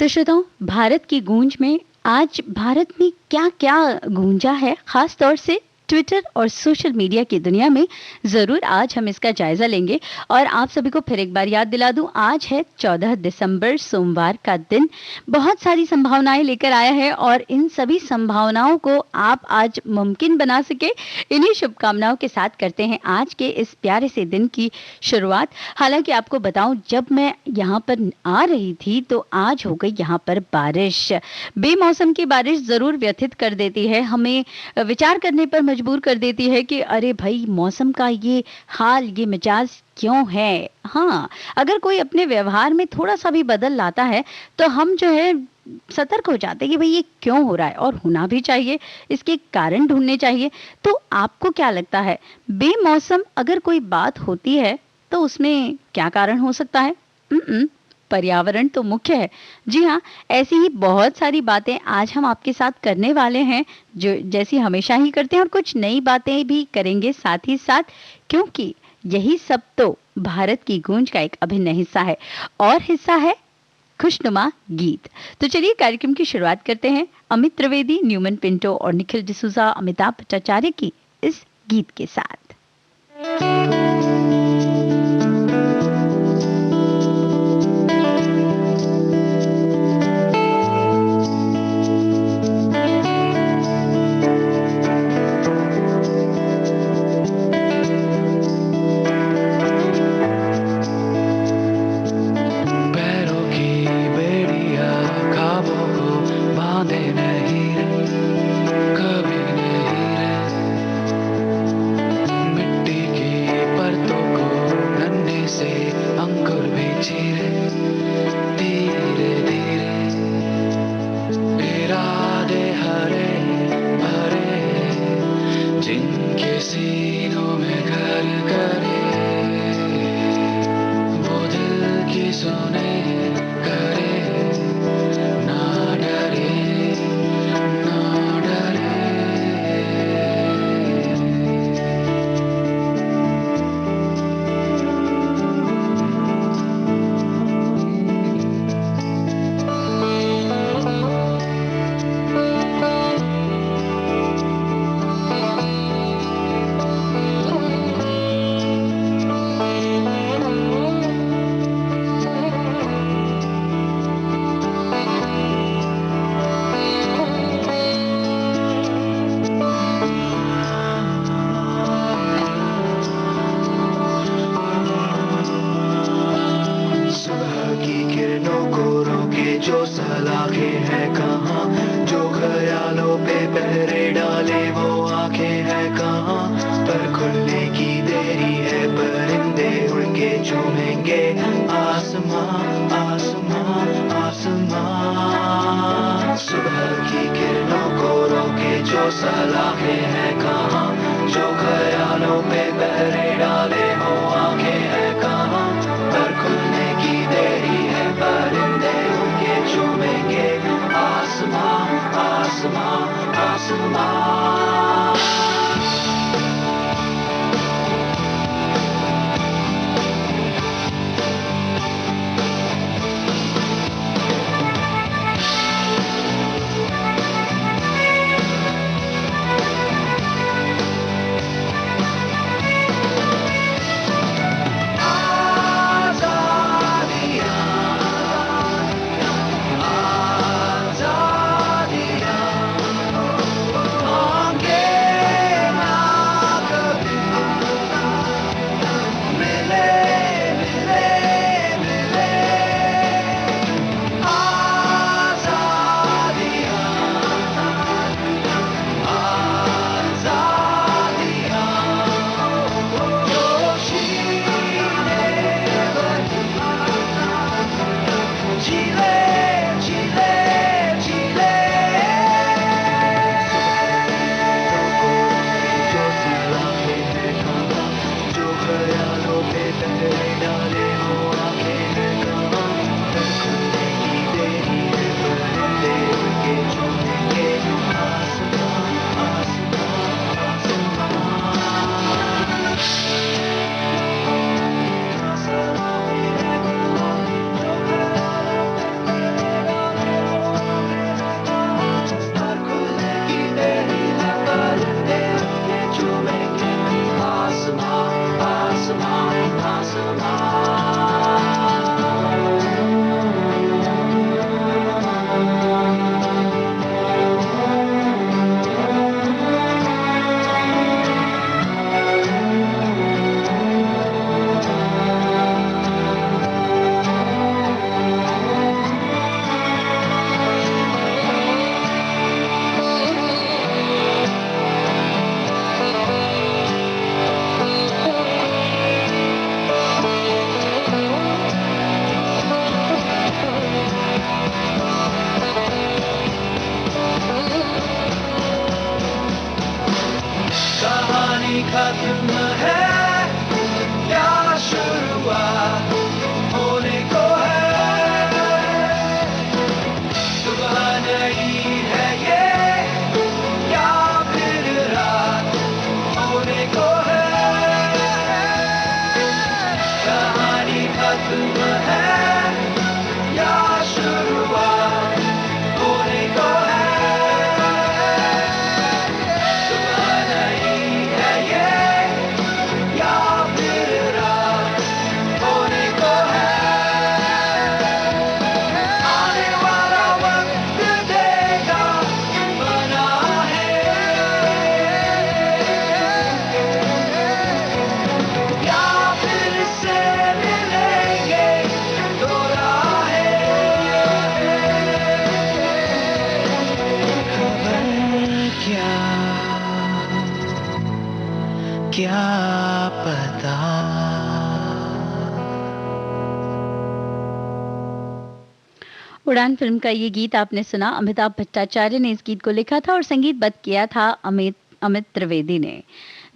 तो श्रोताओं, भारत की गूंज में आज भारत में क्या क्या गूंजा है, खास तौर से ट्विटर और सोशल मीडिया की दुनिया में, जरूर आज हम इसका जायजा लेंगे। और आप सभी को फिर एक बार याद दिला दूं, आज है 14 दिसंबर, सोमवार का दिन। बहुत सारी संभावनाएं लेकर आया है और इन सभी संभावनाओं को आप आज मुमकिन बना सके, इन्हीं शुभकामनाओं के साथ करते हैं आज के इस प्यारे से दिन की शुरुआत। हालांकि आपको बताऊं, जब मैं यहाँ पर आ रही थी तो आज हो गई यहाँ पर बारिश। बेमौसम की बारिश जरूर व्यथित कर देती है, हमें विचार करने पर मजबूर कर देती है कि अरे भाई, मौसम का ये हाल, ये मिजाज क्यों है। हाँ, अगर कोई अपने व्यवहार में थोड़ा सा भी बदल लाता है तो हम जो है सतर्क हो जाते हैं कि भाई ये क्यों हो रहा है, और होना भी चाहिए, इसके कारण ढूंढने चाहिए। तो आपको क्या लगता है, बेमौसम अगर कोई बात होती है तो उसमें क्या कारण हो सकता है? पर्यावरण तो मुख्य है। जी हाँ, ऐसी ही बहुत सारी बातें आज हम आपके साथ करने वाले हैं, जो जैसी हमेशा ही करते हैं, और कुछ नई बातें भी करेंगे साथ ही साथ, क्योंकि यही सब तो भारत की गूंज का एक अभिन्न हिस्सा है। और हिस्सा है खुशनुमा गीत। तो चलिए कार्यक्रम की शुरुआत करते हैं अमित त्रिवेदी, न्यूमन पिंटो और निखिल डिसूजा, अमिताभ भट्टाचार्य की इस गीत के साथ। खत्म है क्या शुरुआत होने को है, सुबह नहीं है ये क्या फिर रात होने को है, कहानी खत्म है या शुरुआत होने को है, सुबह नहीं है ये या फिर रात होने को है, आने वाला वक्त देगा बना है या फिर से मिलेंगे दो राहें, खबर क्या पता। उड़ान फिल्म का ये गीत आपने सुना। अमिताभ भट्टाचार्य ने इस गीत को लिखा था और संगीतबद्ध किया था अमित अमित त्रिवेदी ने।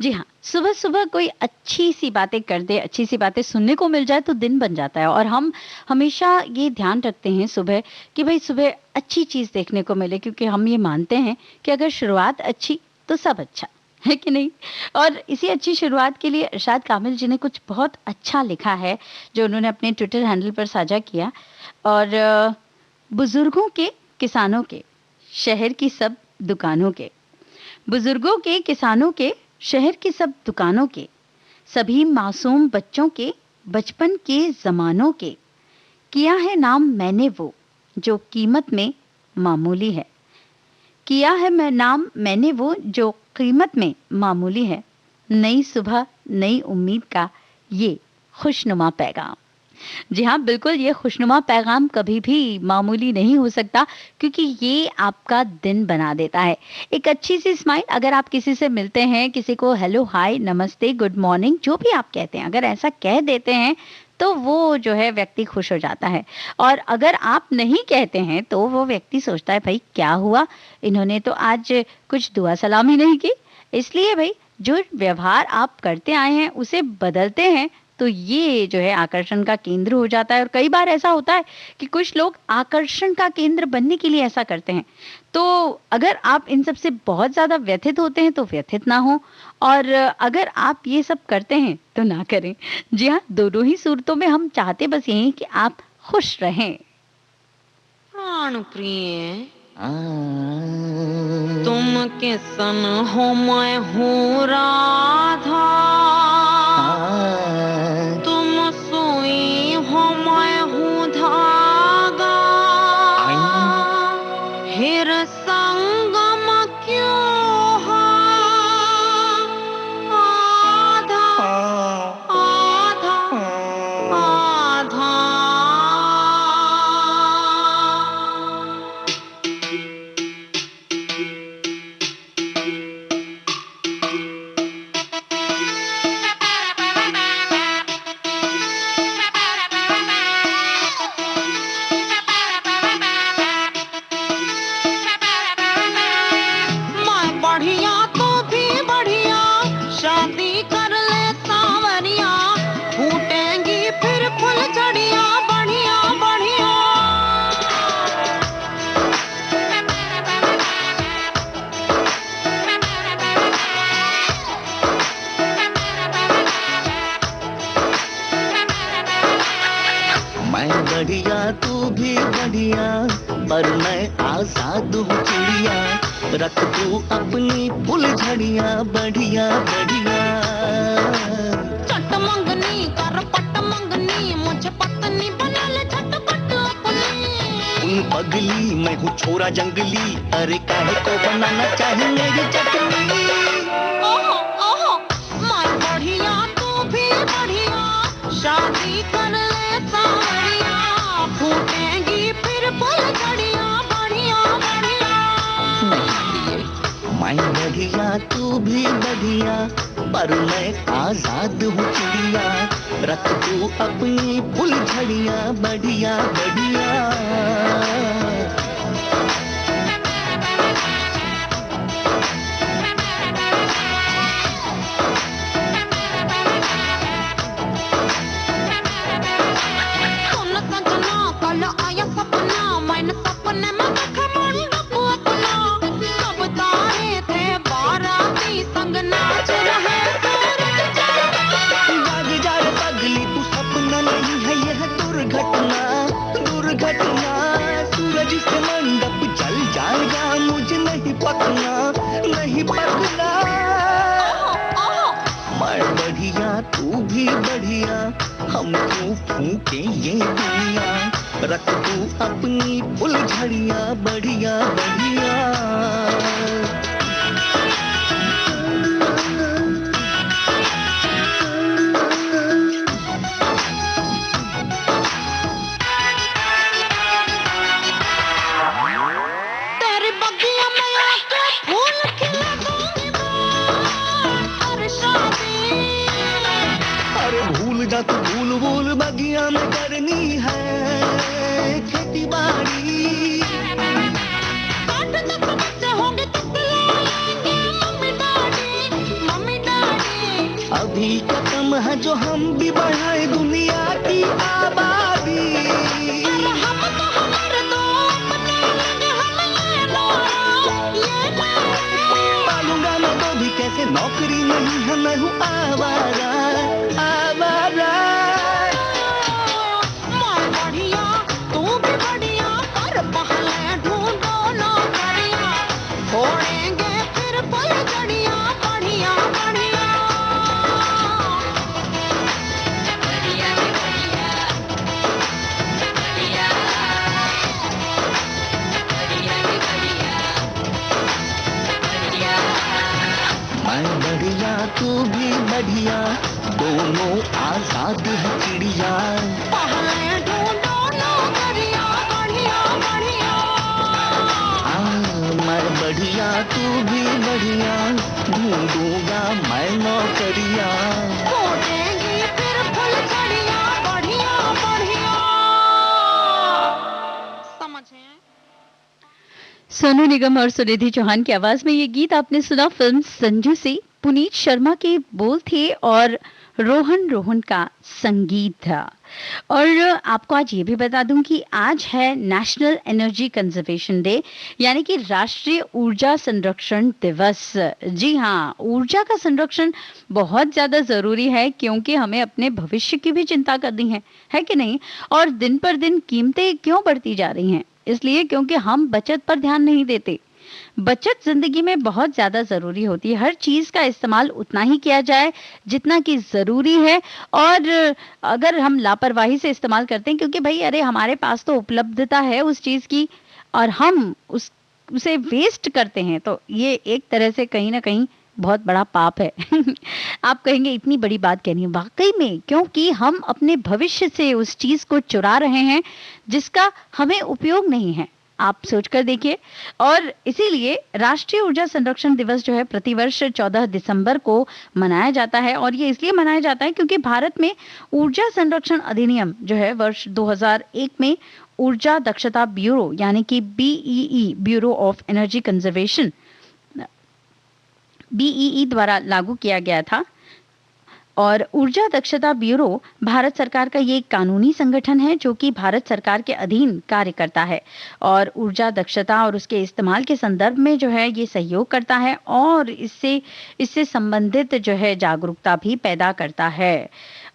जी हाँ, सुबह सुबह कोई अच्छी सी बातें कर दे, अच्छी सी बातें सुनने को मिल जाए तो दिन बन जाता है। और हम हमेशा ये ध्यान रखते हैं सुबह कि भाई सुबह अच्छी चीज़ देखने को मिले, क्योंकि हम ये मानते हैं कि अगर शुरुआत अच्छी तो सब अच्छा है कि नहीं। और इसी अच्छी शुरुआत के लिए इरशाद कामिल जी ने कुछ बहुत अच्छा लिखा है जो उन्होंने अपने ट्विटर हैंडल पर साझा किया। और बुजुर्गों के, किसानों के, शहर की सब दुकानों के, बुजुर्गों के, किसानों के, शहर की सब दुकानों के, सभी मासूम बच्चों के, बचपन के जमानों के, किया है नाम मैंने वो जो कीमत में मामूली है, किया है मैं नाम मैंने वो जो कीमत में मामूली है, नई सुबह नई उम्मीद का ये खुशनुमा पैगाम। जी हाँ, बिल्कुल, ये खुशनुमा पैगाम कभी भी मामूली नहीं हो सकता, क्योंकि ये आपका दिन बना देता है। एक अच्छी सी स्माइल, अगर आप किसी से मिलते हैं, किसी को हेलो, हाय, नमस्ते, गुड मॉर्निंग, जो भी आप कहते हैं, अगर ऐसा कह देते हैं तो वो जो है व्यक्ति खुश हो जाता है। और अगर आप नहीं कहते हैं तो वो व्यक्ति सोचता है भाई क्या हुआ, इन्होंने तो आज कुछ दुआ सलाम ही नहीं की। इसलिए भाई जो व्यवहार आप करते आए हैं उसे बदलते हैं तो ये जो है आकर्षण का केंद्र हो जाता है। और कई बार ऐसा होता है कि कुछ लोग आकर्षण का केंद्र बनने के लिए ऐसा करते हैं। तो अगर आप इन सब से बहुत ज़्यादा व्यथित होते हैं तो व्यथित ना हो, और अगर आप ये सब करते हैं तो ना करें। जी हाँ, दोनों ही सूरतों में हम चाहते बस यही कि आप खुश रहें। प्राण प्रिय तुम किसन हो, मैं हूँ राधा, तुम सोई हो, मैं हूँ धागा, हिर संगम क्यों है आधा आधा आधा। मैं बढ़िया तो भी बढ़िया, शादी कर ले सांवरिया, फूटेंगी फिर फुलझड़िया, बढ़िया बढ़िया। मैं बढ़िया तू भी बढ़िया, पर मैं आजाद हूँ चिड़िया, रख तू अपनी फुलझड़ियाँ बढ़िया बढ़िया। चट मंगनी कर पट मंगनी, मुझे पत्नी बना ले झटपट अपनी। उन पगली मैं हूँ छोरा जंगली, अरे काहे को बनाना चाहे मेरी चटनी। ओहो ओहो, मैं बढ़िया तू भी बढ़िया, शादी कर ले सांवरिया, फूटेंगी फिर फुलझड़िया, बढ़िया बढ़िया। मैं बढ़िया तू भी बढ़िया, पर मैं आजाद हूँ चिड़िया, रख तू अपनी फुलझड़ियाँ बढ़िया बढ़िया। अपना नहीं पकना। मैं बढ़िया तू भी बढ़िया, हम क्यों फूके ये दुनिया, रख तू अपनी फुलझड़ियाँ बढ़िया बढ़िया। तेरी बगिया में आके फूल खिला दूंगी मैं, और शादी। अरे भूल जा तू भूल भूल, बगिया में करनी है खेती बाड़ी। काट तक बच्चे होंगे तो बुलाएंगे मम्मी डैडी, मम्मी डैडी। अभी कदम है जो हम भी बढ़ाए दुनिया की आबादी। अरे हम तो हमारे दो अपने लगे, हम ये लो पालूंगा मैं तो भी कैसे, नौकरी नहीं है मैं हूँ आवारा आवारा। मैं बढ़िया तू भी बढ़िया, पर पहले ढूंढो नौकरियां, फोड़ेंगे फिर फुलझड़ियां बढ़िया बढ़िया। मैं बढ़िया तू भी बढ़िया, दोनों आजाद है चिड़िया। पहले ढूंढो नौकरियां बढ़िया बढ़िया। मैं बढ़िया तू भी बढ़िया, ढूंढूंगा मैं नौकरिया। फोड़ेंगी फिर फुलझड़ियां बढ़िया बढ़िया। समझे? सोनू निगम और सुनिधि चौहान की आवाज में ये गीत आपने सुना फिल्म संजू से। पुनीत शर्मा के बोल थे और रोहन रोहन का संगीत था। और आपको आज ये भी बता दूं कि आज है नेशनल एनर्जी कंजर्वेशन डे, यानी कि राष्ट्रीय ऊर्जा संरक्षण दिवस। जी हाँ, ऊर्जा का संरक्षण बहुत ज्यादा जरूरी है, क्योंकि हमें अपने भविष्य की भी चिंता करनी है कि नहीं। और दिन पर दिन कीमतें क्यों बढ़ती जा रही हैं? इसलिए क्योंकि हम बचत पर ध्यान नहीं देते। बचत जिंदगी में बहुत ज्यादा जरूरी होती है। हर चीज का इस्तेमाल उतना ही किया जाए जितना कि जरूरी है। और अगर हम लापरवाही से इस्तेमाल करते हैं, क्योंकि भाई अरे हमारे पास तो उपलब्धता है उस चीज की और हम उसे वेस्ट करते हैं, तो ये एक तरह से कहीं ना कहीं बहुत बड़ा पाप है। आप कहेंगे इतनी बड़ी बात कहनी है, वाकई में, क्योंकि हम अपने भविष्य से उस चीज को चुरा रहे हैं जिसका हमें उपयोग नहीं है। आप सोचकर देखिए। और इसीलिए राष्ट्रीय ऊर्जा संरक्षण दिवस जो है प्रतिवर्ष 14 दिसंबर को मनाया जाता है। और ये इसलिए मनाया जाता है क्योंकि भारत में ऊर्जा संरक्षण अधिनियम जो है वर्ष 2001 में ऊर्जा दक्षता ब्यूरो यानी कि BEE, bureau of energy conservation, BEE द्वारा लागू किया गया था। और ऊर्जा दक्षता ब्यूरो भारत सरकार का ये कानूनी संगठन है जो कि भारत सरकार के अधीन कार्य करता है और ऊर्जा दक्षता और उसके इस्तेमाल के संदर्भ में जो है ये सहयोग करता है और इससे संबंधित जो है जागरूकता भी पैदा करता है।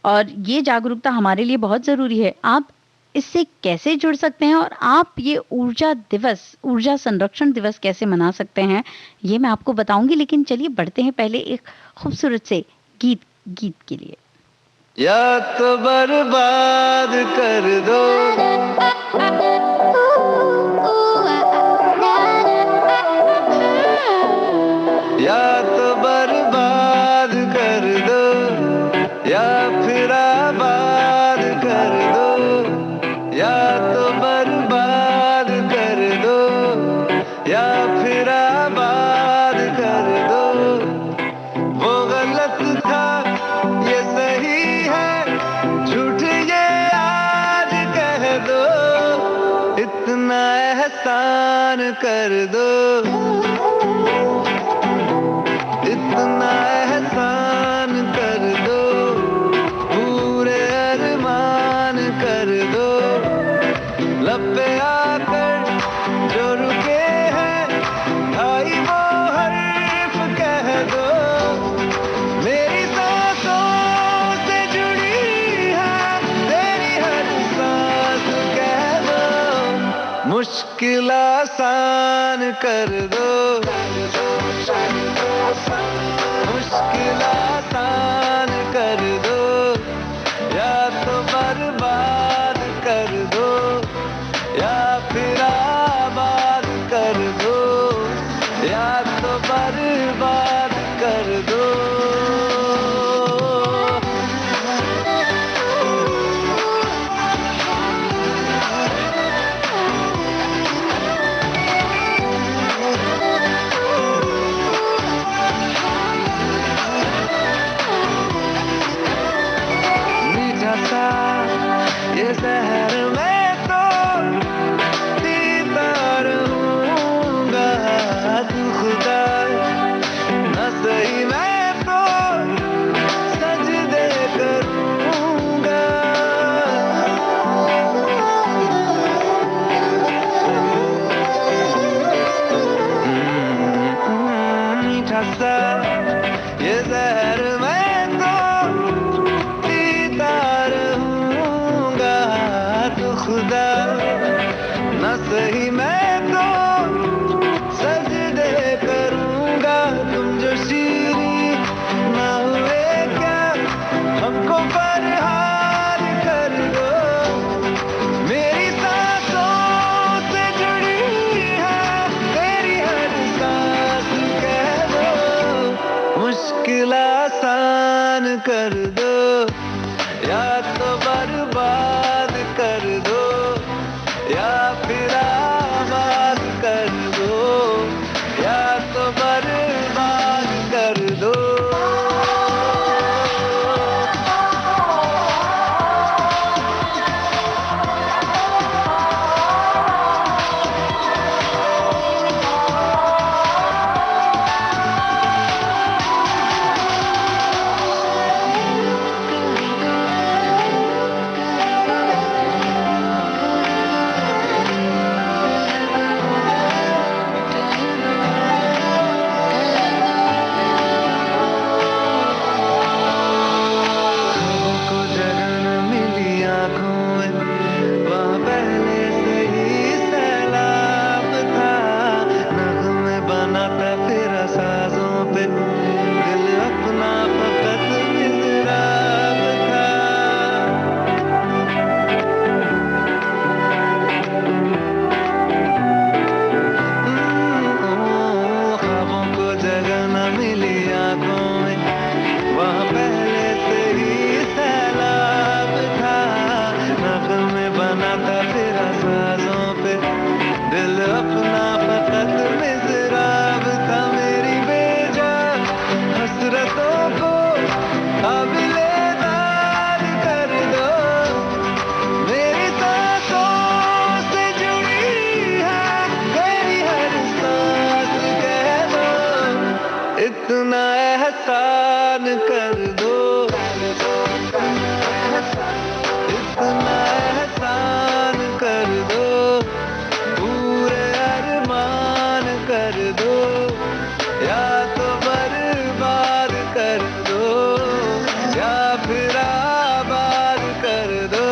और ये जागरूकता हमारे लिए बहुत जरूरी है। आप इससे कैसे जुड़ सकते हैं और आप ये ऊर्जा संरक्षण दिवस कैसे मना सकते हैं, ये मैं आपको बताऊंगी। लेकिन चलिए बढ़ते हैं पहले एक खूबसूरत से गीत के लिए। या तो बर्बाद कर दो, या तो बर्बाद कर दो, या फिर आबाद कर दो। या तो बर्बाद कर दो, या फिर आबाद कर दो। वो गलत था ये सही है, झूठ ये आज कह दो। इतना एहसान कर दो, इतना एहसान कर दो, पूरे अरमान कर दो। लब पे आकर जो रुके हैं भाई वो हर्फ कह दो। मेरी सांसों से जुड़ी है तेरी हर सांस कह दो। मुश्किल आसान कर दो, मुश्किल आसान कर दो, या तो बर्बाद कर दो या फिर आबाद कर दो, या तो बर्बाद कर दो। मीठा सा ये जहर मैं तो पीता रहूंगा, तू खुदा न सही मैं तो सजदे करूंगा। मीठा सा ये जहर मैं तो पीता रहूंगा, तू खुदा न सही मैं तो सजदे करूंगा। तुम जो शीरी ना हुए क्या, हमको बरहाल कर दो, मेरी सांसों से जुड़ी है तेरी हर सांस कह दो। मुश्किल आसान कर दो, या तो बर्बाद कर दो, या फिर आबाद कर दो, या तो बर्बाद कर दो। ख्वाबों को जगह न मिली आंखों में, वहाँ पहले से ही सैलाब था। नगमे बनाता फिर साजों पे, दिल अपना फकत मिज़राब था। ख्वाबों को जगह न मिली आंखों में, वहाँ पहले से ही सैलाब था। नगमे बनाता फिर साजों पे, दिल अपना फकत मिज़राब था। मेरी बेजान हसरतों को काबिल-ए-दाद कर दो, मेरी सांसों से जुड़ी है तेरी हर सांस कह दो। इतना एहसान कर दो, इतना एहसान कर दो, पूरे अरमान कर दो, या तो बर्बाद कर दो, या फिर आबाद कर दो।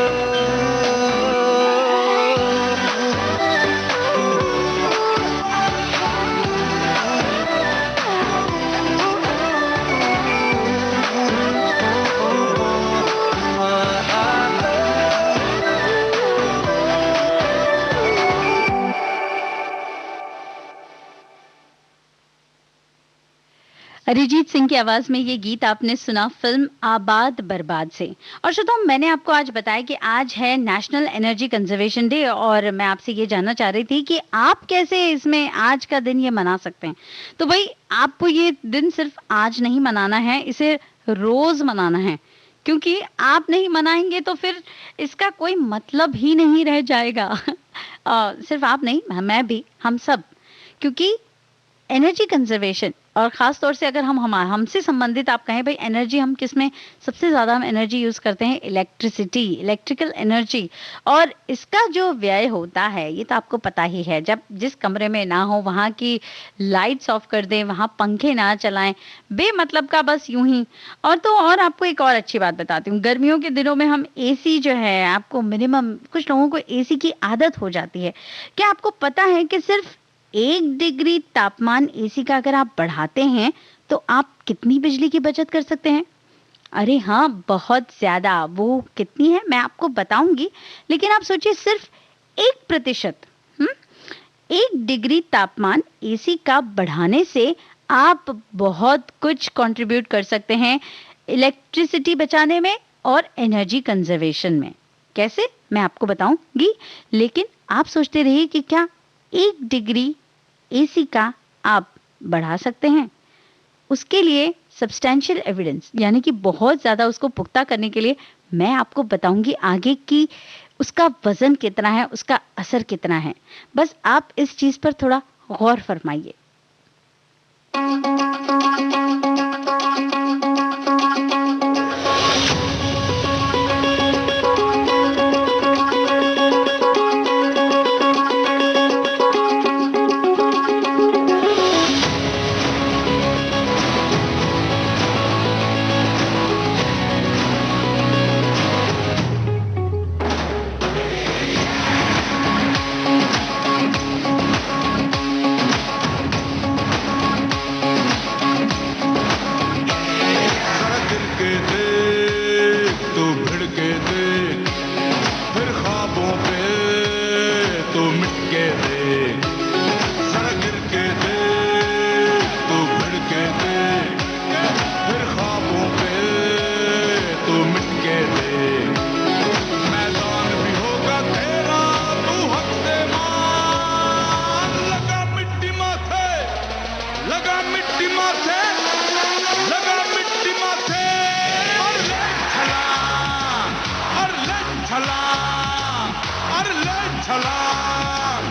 अरिजीत सिंह की आवाज में ये गीत आपने सुना फिल्म आबाद बर्बाद से। और श्रोताओं, मैंने आपको आज बताया कि आज है नेशनल एनर्जी कंजर्वेशन डे, और मैं आपसे ये जानना चाह रही थी कि आप कैसे इसमें आज का दिन ये मना सकते हैं। तो भाई, आपको ये दिन सिर्फ आज नहीं मनाना है, इसे रोज मनाना है, क्योंकि आप नहीं मनाएंगे तो फिर इसका कोई मतलब ही नहीं रह जाएगा। सिर्फ आप नहीं, मैं भी, हम सब, क्योंकि एनर्जी कंजर्वेशन और ख़ास तौर से अगर हम हमसे संबंधित आप कहें भाई एनर्जी हम किसमें सबसे ज़्यादा हम एनर्जी यूज़ करते हैं, इलेक्ट्रिसिटी, इलेक्ट्रिकल एनर्जी। और इसका जो व्यय होता है ये तो आपको पता ही है, जब जिस कमरे में ना हो वहाँ की लाइट्स ऑफ कर दें, वहाँ पंखे ना चलाएं, बेमतलब का बस यूं ही। और तो और आपको एक और अच्छी बात बताती हूँ, गर्मियों के दिनों में हम एसी जो है आपको मिनिमम, कुछ लोगों को एसी की आदत हो जाती है। क्या आपको पता है कि सिर्फ 1 डिग्री तापमान एसी का अगर आप बढ़ाते हैं तो आप कितनी बिजली की बचत कर सकते हैं? अरे हाँ, बहुत ज्यादा। वो कितनी है मैं आपको बताऊंगी, लेकिन आप सोचिए सिर्फ 1%, 1 डिग्री तापमान एसी का बढ़ाने से आप बहुत कुछ कंट्रीब्यूट कर सकते हैं इलेक्ट्रिसिटी बचाने में और एनर्जी कंजर्वेशन में। कैसे मैं आपको बताऊंगी, लेकिन आप सोचते रहिए कि क्या 1 डिग्री एसी का आप बढ़ा सकते हैं। उसके लिए सब्सटैंशियल एविडेंस यानी कि बहुत ज़्यादा उसको पुख्ता करने के लिए मैं आपको बताऊंगी आगे कि उसका वज़न कितना है, उसका असर कितना है। बस आप इस चीज़ पर थोड़ा गौर फरमाइए। जरा गिर के देख तू भिड़ के देख, फिर ख्वाबों पे तू मिट के देख। जरा गिर के देख तू भिड़ के देख, फिर ख्वाबों पे तू मिट के देख। मैदान भी होगा तेरा तू हक से मान, लगा मिट्टी माथे, लगा मिट्टी माथे, लगा मिट्टी माथे। और ले छलांग, और ले छलांग, और ले छलांग,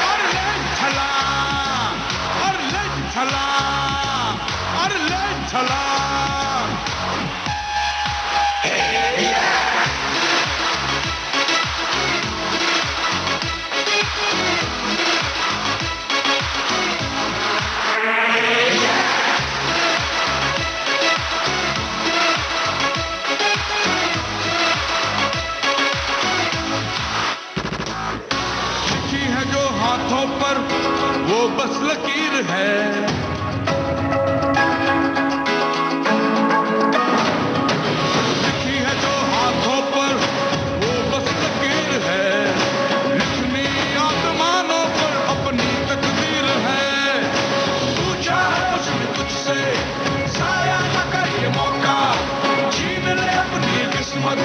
और ले छलांग, और ले छलांग, और ले छलांग। लिखी है जो हाथों पर वो बस लकीर है, लिखी है जो हाथों पर वो बस लकीर है। लिखनी आसमानों पर अपनी तकदीर है। तू चाहे उसमें तुझसे साया न कर ये मौका, छीन ले अपनी किस्मत,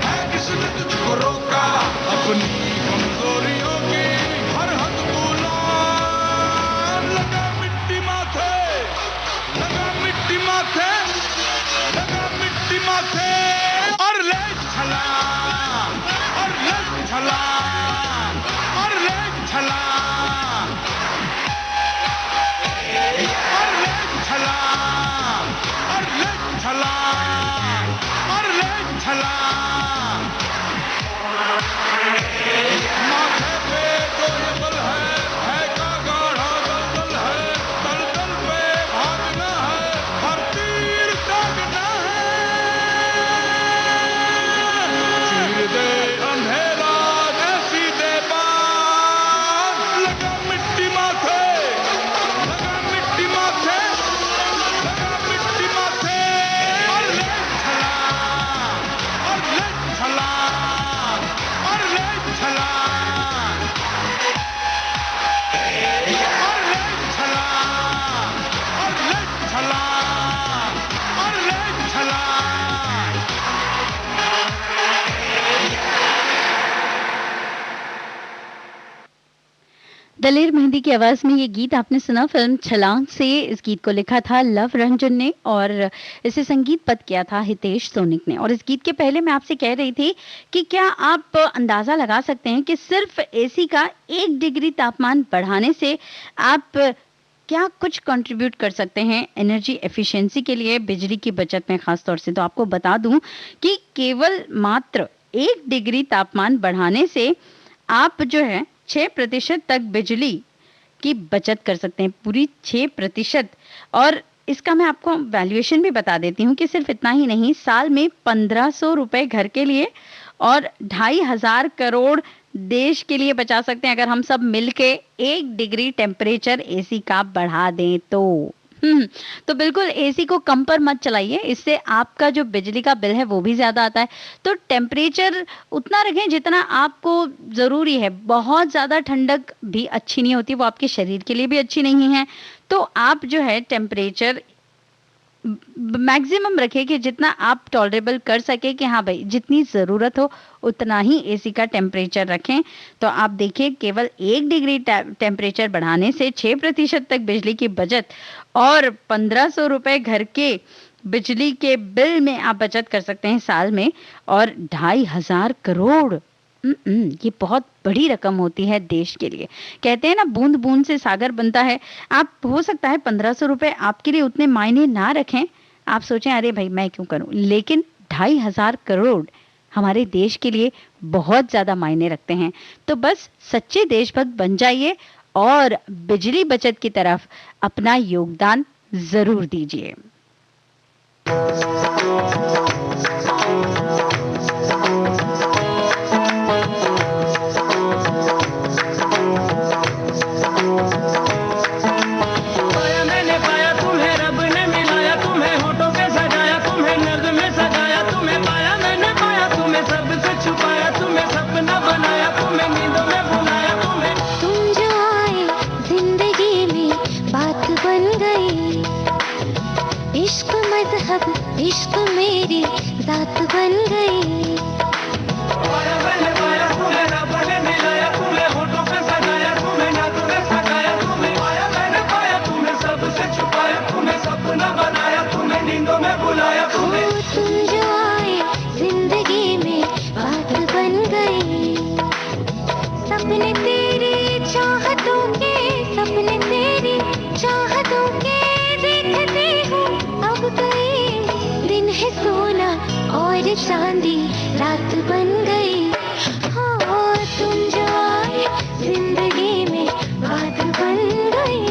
है किसने तुझको रोका। अपनी कमजोरियों की हर हद तू लान, लगा मिट्टी माथे, लगा मिट्टी माथे, लगा मिट्टी माथे। और ले छलांग, और ले छलांग, और ले छलांग, और ले छलांग, और ले छलांग, और ले छलांग। माथे पे जो ये बल है का गाढ़ा दलदल है, दलदल पे भागना है, हर तीर दागना है। चीर दे अंधेरा दे सीधे बात, लगा मिट्टी माथे, लगा मिट्टी माथे, लगा मिट्टी माथे। और ले छलांग, और ले छलांग, और ले छलांग, और ले छलांग, और ले छलांग, और ले छलांग। दलेर मेहंदी की आवाज में ये गीत आपने सुना फिल्म छलांग से। इस गीत को लिखा था लव रंजन ने और इसे संगीतबद्ध किया था हितेश सोनिक ने। और इस गीत के पहले मैं आपसे कह रही थी कि क्या आप अंदाजा लगा सकते हैं कि सिर्फ एसी का 1 डिग्री तापमान बढ़ाने से आप क्या कुछ कंट्रीब्यूट कर सकते हैं एनर्जी एफिशिएंसी के लिए, बिजली की बचत में खास तौर से। तो आपको बता दूं कि केवल मात्र 1 डिग्री तापमान बढ़ाने से आप जो है 6% तक बिजली की बचत कर सकते हैं, पूरी 6%। और इसका मैं आपको वैल्यूएशन भी बता देती हूँ कि सिर्फ इतना ही नहीं, साल में 1500 रुपए घर के लिए और 2500 करोड़ देश के लिए बचा सकते हैं अगर हम सब मिलके 1 डिग्री टेम्परेचर एसी का बढ़ा दें तो। तो बिल्कुल एसी को कम पर मत चलाइए, इससे आपका जो बिजली का बिल है वो भी ज्यादा आता है। तो टेम्परेचर उतना रखें जितना आपको जरूरी है। बहुत ज्यादा ठंडक भी अच्छी नहीं होती, वो आपके शरीर के लिए भी अच्छी नहीं है। तो आप जो है टेम्परेचर मैक्सिमम रखें कि जितना आप टॉलरेबल कर सके, कि हाँ भाई जितनी ज़रूरत हो उतना ही एसी का टेम्परेचर रखें। तो आप देखिए केवल 1 डिग्री टेम्परेचर बढ़ाने से 6% तक बिजली की बचत और 1500 रुपए घर के बिजली के बिल में आप बचत कर सकते हैं साल में, और 2500 करोड़। ये बहुत बड़ी रकम होती है देश के लिए। कहते हैं ना बूंद बूंद से सागर बनता है। आप हो सकता है 1500 रुपए आपके लिए उतने मायने ना रखें, आप सोचें अरे भाई मैं क्यों करूं, लेकिन 2500 करोड़ हमारे देश के लिए बहुत ज्यादा मायने रखते हैं। तो बस सच्चे देशभक्त बन जाइए और बिजली बचत की तरफ अपना योगदान जरूर दीजिए। इश्क मेरी जात बन गई। तुम जो आए जिंदगी में बात बन गई। सपने तेरी चाहतों के, सपने तेरी चाहतों के देखती हूँ अब गई। दिन है सोना और चांदी रात बन गई। हाँ तुम जो आए जिंदगी में बात बन गई।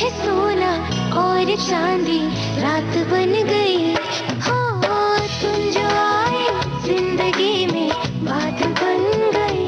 है सोना और चांदी रात बन गई हो, तुम जो आए जिंदगी में बात बन गई।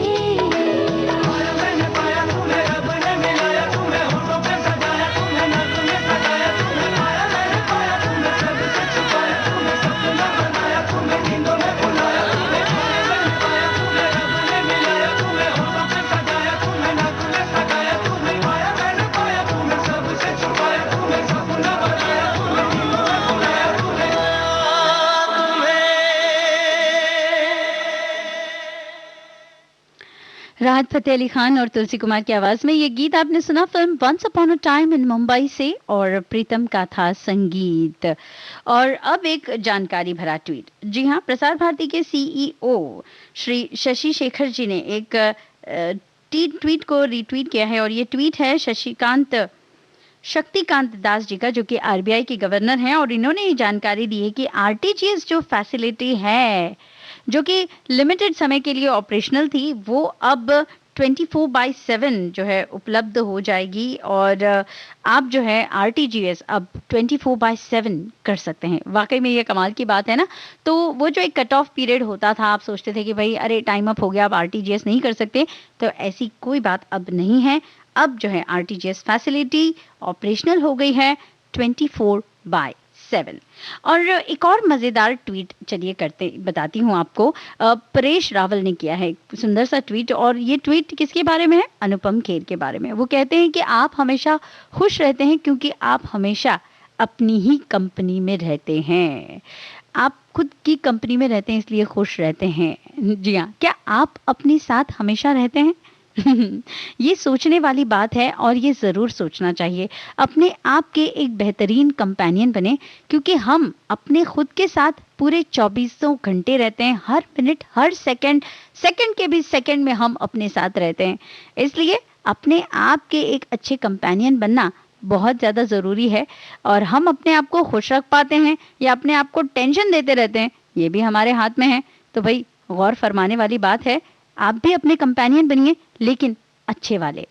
राहत फतेह अली खान और तुलसी कुमार की आवाज में ये गीत आपने सुना film once upon a time in Mumbai से, और प्रीतम का था संगीत। और अब एक जानकारी भरा ट्वीट। जी हाँ, प्रसार भारती के सीईओ श्री शशि शेखर जी ने एक ट्वीट को रीट्वीट किया है, और ये ट्वीट है शक्तिकांत दास जी का, जो कि आरबीआई के गवर्नर हैं, और इन्होंने ये जानकारी दी है कि आरटीजीएस जो फैसिलिटी है, जो कि लिमिटेड समय के लिए ऑपरेशनल थी, वो अब 24/7 जो है उपलब्ध हो जाएगी, और आप जो है आरटीजीएस अब 24/7 कर सकते हैं। वाकई में ये कमाल की बात है ना। तो वो जो एक कट ऑफ पीरियड होता था, आप सोचते थे कि भाई अरे टाइम अप हो गया, अब आरटीजीएस नहीं कर सकते, तो ऐसी कोई बात अब नहीं है। अब जो है आरटीजीएस फैसिलिटी ऑपरेशनल हो गई है 24/7। और एक और मजेदार ट्वीट चलिए बताती हूँ आपको। परेश रावल ने किया है एक सुंदर सा ट्वीट, और ये ट्वीट किसके बारे में है? अनुपम खेर के बारे में। वो कहते हैं कि आप हमेशा खुश रहते हैं क्योंकि आप हमेशा अपनी ही कंपनी में रहते हैं। आप खुद की कंपनी में रहते हैं इसलिए खुश रहते हैं। जी हाँ, क्या आप अपने साथ हमेशा रहते हैं? ये सोचने वाली बात है, और ये ज़रूर सोचना चाहिए। अपने आप के एक बेहतरीन कंपेनियन बने, क्योंकि हम अपने खुद के साथ पूरे 24 घंटे रहते हैं। हर मिनट, हर सेकंड, सेकंड के भी सेकंड में हम अपने साथ रहते हैं। इसलिए अपने आप के एक अच्छे कंपेनियन बनना बहुत ज़्यादा ज़रूरी है। और हम अपने आप को खुश रख पाते हैं या अपने आप को टेंशन देते रहते हैं, ये भी हमारे हाथ में है। तो भाई गौर फरमाने वाली बात है। आप भी अपने कंपेनियन बनिए, लेकिन अच्छे वाले।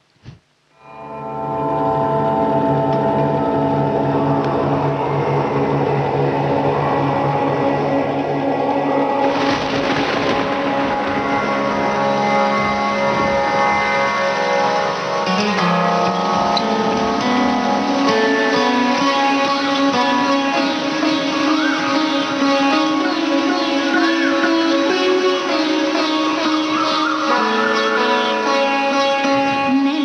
मैं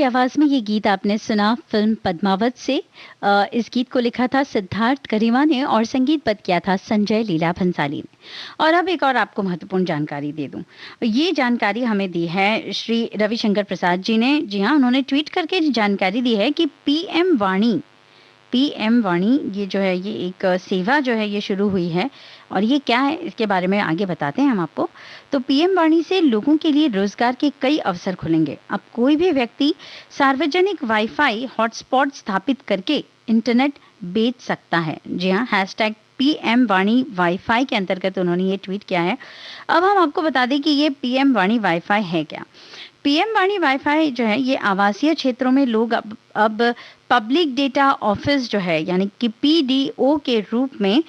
की आवाज में ये गीत आपने सुना फिल्म पद्मावत से। इस गीत को लिखा था सिद्धार्थ गरिमा ने और संगीतबद्ध किया था संजय लीला भंसाली ने। और अब एक और आपको महत्वपूर्ण जानकारी दे दूं। ये जानकारी हमें दी है श्री रविशंकर प्रसाद जी ने। जी हाँ, उन्होंने ट्वीट करके जानकारी दी है कि पीएम वाणी ये जो है ये एक सेवा जो है ये शुरू हुई है। और ये क्या है इसके बारे में आगे बताते हैं हम आपको। तो पीएम वाणी से लोगों के लिए रोजगार के कई अवसर खुलेंगे। अब कोई भी व्यक्ति सार्वजनिक वाईफाई हॉटस्पॉट स्थापित करके इंटरनेट बेच सकता है। जी हाँ, हैशटैग पीएम वाणी वाईफाई के अंतर्गत उन्होंने ये ट्वीट किया है। अब हम आपको बता दें कि ये पीएम वाणी वाईफाई है क्या। पीएम वाणी वाईफाई जो है ये आवासीय क्षेत्रों में लोग अब पब्लिक डेटा ऑफिस जो है यानी कि पीडीओ के रूप में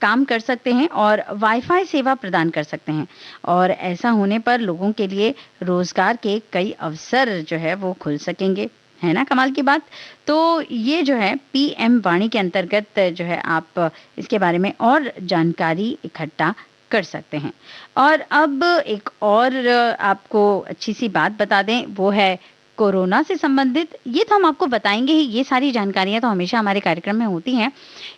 काम कर सकते हैं और वाईफाई सेवा प्रदान कर सकते हैं। और ऐसा होने पर लोगों के लिए रोजगार के कई अवसर जो है वो खुल सकेंगे। है ना कमाल की बात। तो ये जो है पीएम वाणी के अंतर्गत जो है आप इसके बारे में और जानकारी इकट्ठा कर सकते हैं। और अब एक और आपको अच्छी सी बात बता दें, वो है कोरोना से संबंधित। ये तो हम आपको बताएंगे ही, ये सारी जानकारियां तो हमेशा हमारे कार्यक्रम में होती हैं।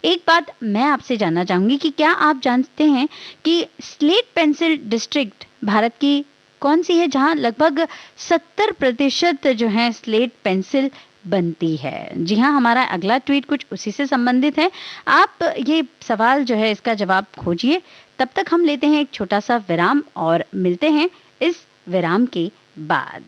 एक बात मैं आपसे जानना चाहूंगी कि क्या आप जानते हैं कि स्लेट पेंसिल डिस्ट्रिक्ट भारत की कौन सी है जहां लगभग 70% जो है स्लेट पेंसिल बनती है। जी हाँ, हमारा अगला ट्वीट कुछ उसी से संबंधित है। आप ये सवाल जो है इसका जवाब खोजिए। तब तक हम लेते हैं एक छोटा सा विराम और मिलते हैं इस विराम के बाद।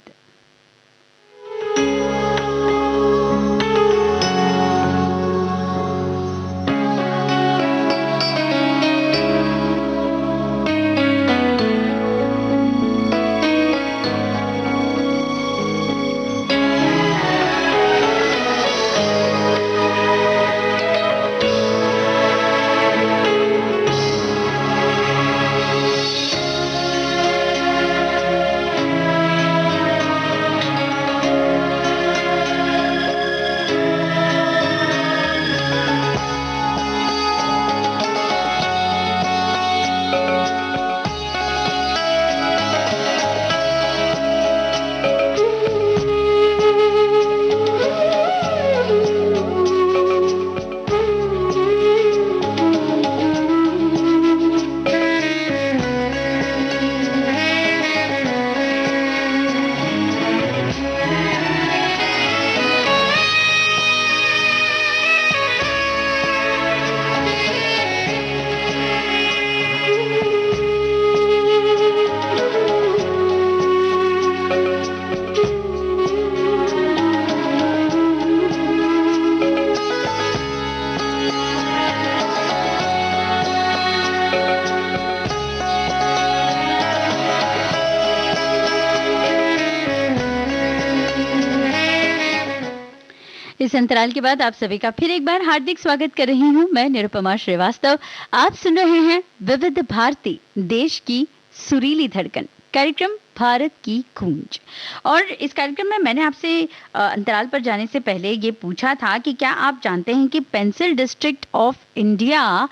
इस अंतराल के बाद आप सभी का फिर एक बार हार्दिक स्वागत कर रही हूं मैं निरुपमा श्रीवास्तव। आप सुन रहे हैं विविध भारती, देश की सुरीली धड़कन, कार्यक्रम भारत की गूंज। और इस कार्यक्रम में मैंने आपसे अंतराल पर जाने से पहले ये पूछा था कि क्या आप जानते हैं कि पेंसिल डिस्ट्रिक्ट ऑफ इंडिया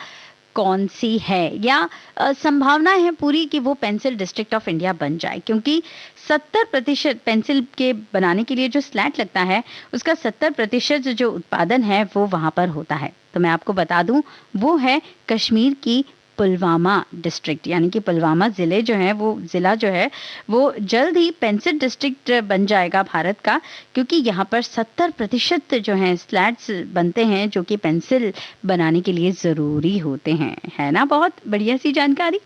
कौन सी है, या संभावना है पूरी कि वो पेंसिल डिस्ट्रिक्ट ऑफ इंडिया बन जाए, क्योंकि 70% पेंसिल के बनाने के लिए जो स्लैट लगता है उसका 70% जो उत्पादन है वो वहां पर होता है। तो मैं आपको बता दूं वो है कश्मीर की पुलवामा डिस्ट्रिक्ट, यानी कि पुलवामा जिले जो है वो जिला जो है वो जल्द ही पेंसिल डिस्ट्रिक्ट बन जाएगा भारत का, क्योंकि यहाँ पर 70% जो है स्लैट्स बनते हैं जो कि पेंसिल बनाने के लिए ज़रूरी होते हैं। है ना बहुत बढ़िया सी जानकारी।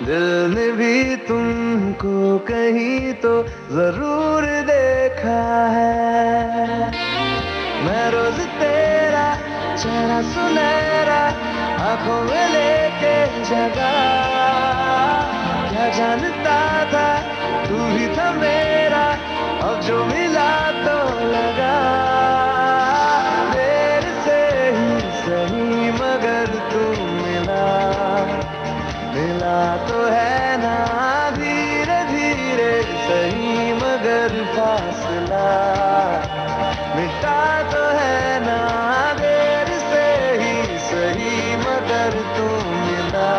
दिल ने भी तुमको कहीं तो जरूर देखा है। मैं रोज तेरा चेहरा सुनहरा आंखों में लेके जगा, क्या जानता था तू ही था मेरा, अब जो मिला तो लगा। देर से ही सही मगर तू मिला, मिला तो है ना धीरे धीरे सही मगर फासला मिटा तो है ना, देर से ही सही मगर तू मिला,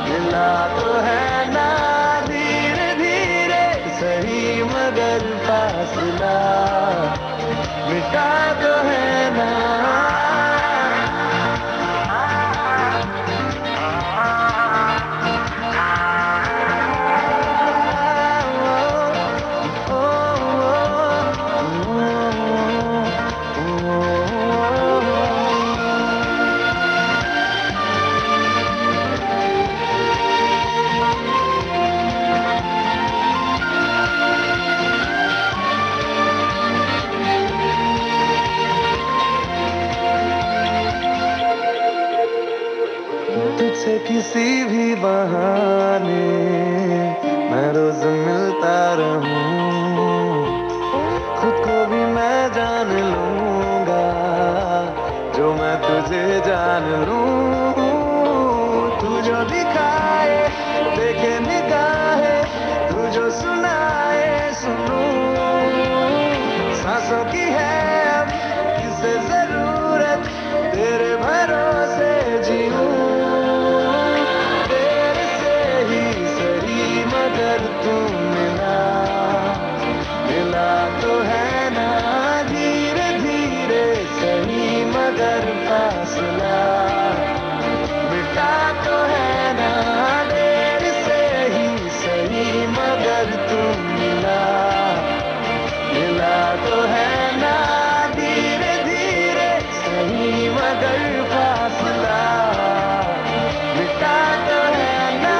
मिला तो है ना धीरे धीरे सही मगर फासला मिटा तो है ना। तुझसे किसी भी बहाने मैं रोज मिलता रहूं, खुद को भी मैं जान लूंगा जो मैं तुझे जान लूं। तू जो दिखाए देखे निगाहें, तू जो सुनाए सुनूं, सांसों की है अब किसे जरूरत तेरे भरोसे जीऊं। मगर तू मिला, मिला तो है ना धीरे धीरे सही मगर फासला मिटा तो है ना, देर से ही सही मगर तू मिला, मिला तो है ना धीरे धीरे सही मगर फासला मिटा तो है ना।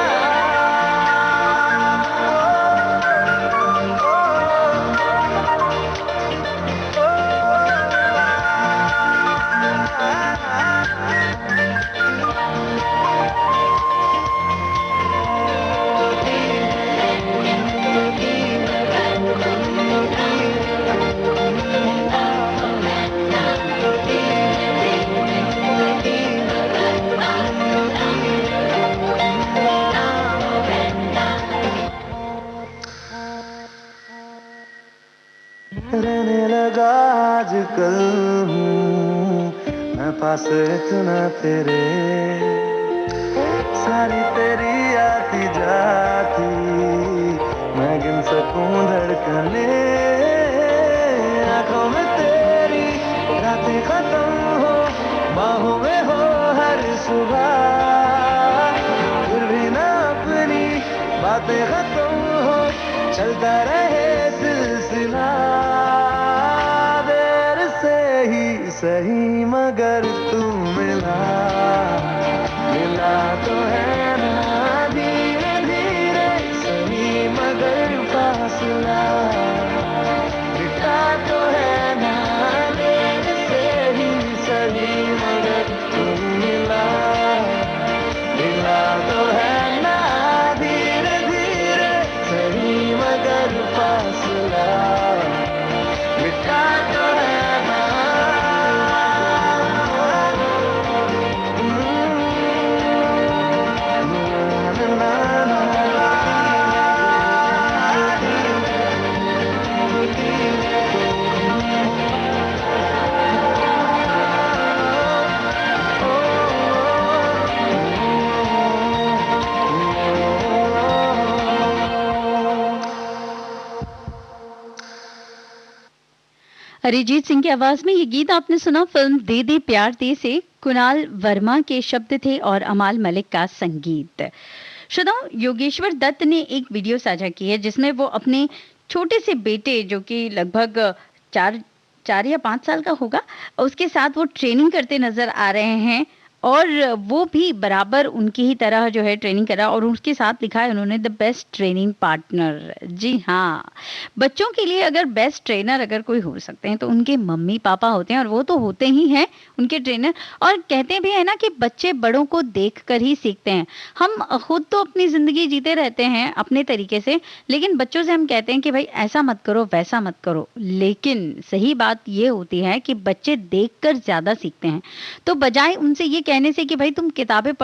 रहने लगा आजकल हूँ मैं पास इतना तेरे, सारी तेरी आती जाती मैं गिन सकूं धड़कने। आंखों में तेरी रातें खत्म हो, बाहों में हो हर सुबह, फिर भी ना अपनी बातें खत्म हो, चलता रहे सिलसिला। देर से ही सही मगर तू मिला, मिला तो है ना धीरे धीरे सही मगर फासला मिटा तो है ना, देर से ही सही मगर तू मिला, मिला तो है ना धीरे धीरे सही मगर फासला मिटा तो है ना। अरिजीत सिंह की आवाज में ये गीत आपने सुना फिल्म दे दे प्यार दे से। कुणाल वर्मा के शब्द थे और अमाल मलिक का संगीत। श्रोताओं, योगेश्वर दत्त ने एक वीडियो साझा की है जिसमें वो अपने छोटे से बेटे जो कि लगभग 4 या 5 साल का होगा, उसके साथ वो ट्रेनिंग करते नजर आ रहे हैं और वो भी बराबर उनकी ही तरह जो है ट्रेनिंग करा, और उसके साथ लिखा है उन्होंने द बेस्ट ट्रेनिंग पार्टनर। जी हाँ, बच्चों के लिए अगर बेस्ट ट्रेनर अगर कोई हो सकते हैं तो उनके मम्मी पापा होते हैं, और वो तो होते ही हैं उनके ट्रेनर। और कहते भी है ना कि बच्चे बड़ों को देखकर ही सीखते हैं। हम खुद तो अपनी जिंदगी जीते रहते हैं अपने तरीके से, लेकिन बच्चों से हम कहते हैं कि भाई ऐसा मत करो वैसा मत करो, लेकिन सही बात ये होती है कि बच्चे देखकर ज्यादा सीखते हैं। तो बजाय उनसे ये कहने से कि भाई तुम किताबें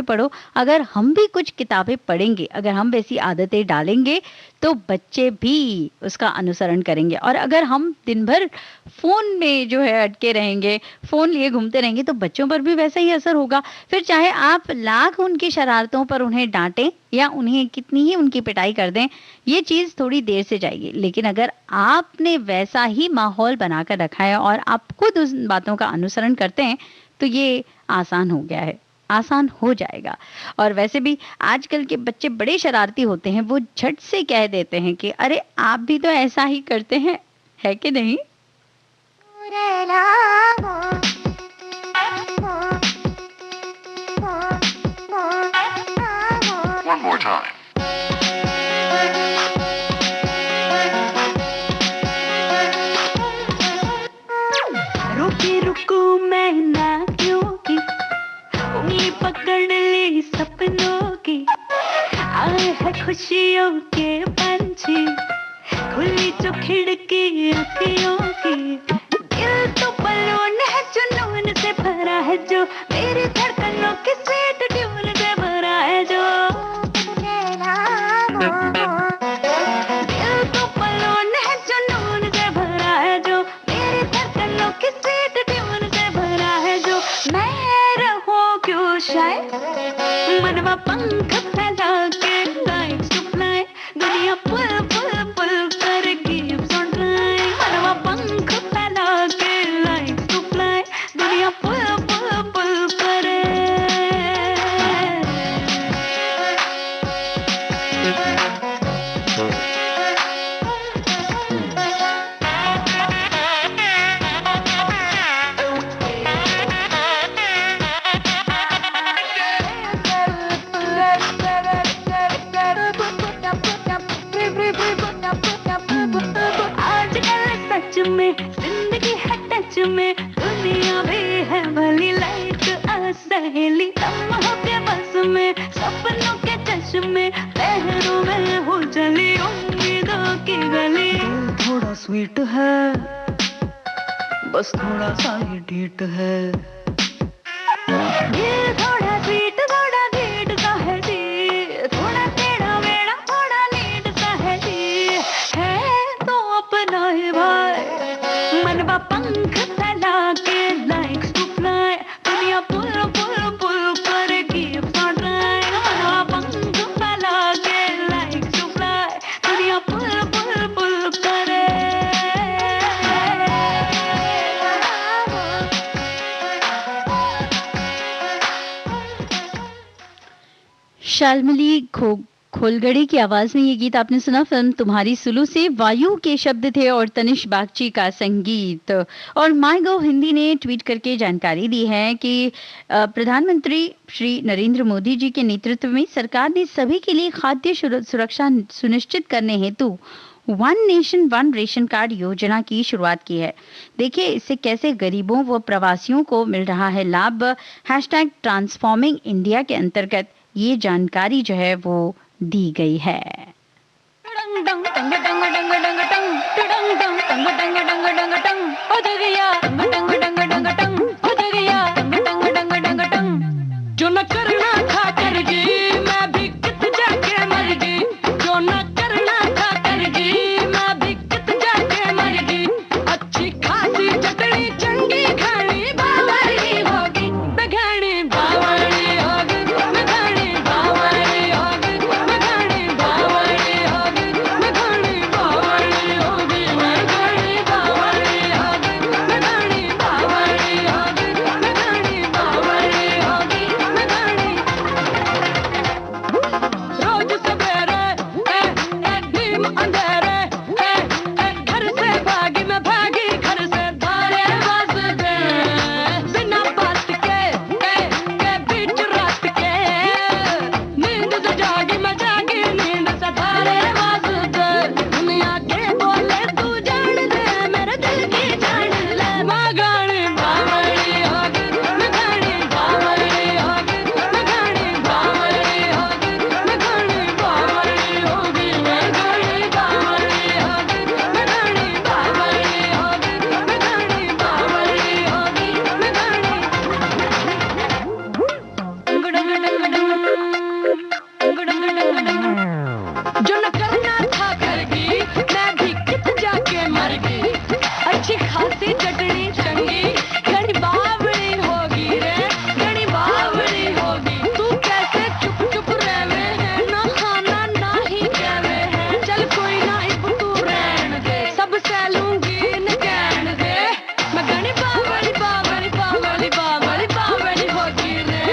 पढ़ो, अगर हम भी कुछ किताबें पढ़ेंगे, अगर हम वैसी आदतें डालेंगे तो बच्चे भी उसका अनुसरण करेंगे। और अगर हम दिन भर फोन में जो है अटके रहेंगे, फोन लिए घूमते रहेंगे, तो बच्चों पर भी वैसा ही असर होगा। फिर चाहे आप लाख उनकी शरारतों पर उन्हें डांटें या उन्हें कितनी ही उनकी पिटाई कर दें, ये चीज थोड़ी देर से जाएगी। लेकिन अगर आपने वैसा ही माहौल बनाकर रखा है और आप खुद उन बातों का अनुसरण करते हैं तो ये आसान हो गया है, आसान हो जाएगा। और वैसे भी आजकल के बच्चे बड़े शरारती होते हैं, वो झट से कह देते हैं कि अरे आप भी तो ऐसा ही करते हैं, है कि नहीं? One more time. रुकी रुकू मैं ना क्योंकि उंगली पकड़ ली सपनों की, आए है खुशियों के पंछी, खुली जो खिड़की अखियों की। दिल तो बलून है जुनून से भरा है जो, मेरी धड़कनों की स्वीट ट्यून से भरा है जो। दिल तो बलून है जुनून से भरा है जो, मेरी धड़कनों की स्वीट ट्यून से भरा है जो। मैं रहूं क्यों शायद मनवा पंख फैला के likes to fly, दुनिया पुल पुल पुल कर keeps on trying। मनवा पंख फैला के likes to fly, दुनिया पुल पुल पुल करे। आजकल सच में जिंदगी है टच में, दुनिया भी है भली लाइक सहेली। लम्हों के बस में सपनों के चश्मे, लहरों में हो चली उम्मीदों की गली। दिल थोड़ा स्वीट है, बस थोड़ा सा ही ढीठ है। दिल थोड़ा स्वीट थोड़ा ढीठ सा है जी, थोड़ा टेढ़ा मेढ़ा थोड़ा नीट सा है जी। है तो अपना ही भाई, मनवा पंख फैला के likes to fly, दुनिया पुल पुल पुल कर keeps on trying। मनवा पंख फैला के likes to fly, दुनिया पुल पुल पुल करे। शाल्मली खोलगड़े की आवाज में ये गीत आपने सुना फिल्म तुम्हारी सुलू से। वायु के शब्द थे और तनिष बागची का संगीत। और माईगव हिंदी ने ट्वीट करके जानकारी दी है कि प्रधानमंत्री श्री नरेंद्र मोदी जी के नेतृत्व में सरकार ने सभी के लिए खाद्य सुरक्षा सुनिश्चित करने हेतु one nation one ration card योजना की शुरुआत की है। देखिए इससे कैसे गरीबों व प्रवासियों को मिल रहा है लाभ। #ट्रांसफॉर्मिंग इंडिया के अंतर्गत ये जानकारी जो है वो दी गई है। जो न करना था कर जी, मैं भी कित जाके मर गई। जो न करना था कर जी, मैं भी कित जाके मर गई। अच्छी खासी चटनी चंगी खानी बावरी होगी, बेघानी बावरी होगी, बेघानी बावरी होगी, बेघानी बावरी होगी, बेघानी बावरी होगी, बेघानी बावरी होगी, बेघानी बावरी जो न करना था कर गई, मैं भी कित जाके मर गई। अच्छी खासी चटनी चंगी, घड़ी बावड़ी होगी रे, घड़ी बावड़ी होगी। तू कैसे चुप चुप रहवे है, ना खाना ना ही कहवे है। चल कोई ना इब तू रहन दे, सब सैलूंगी न कहन दे। मैं घड़ी बावड़ी बावड़ी बावड़ी बावड़ी बावड़ी होगी रे,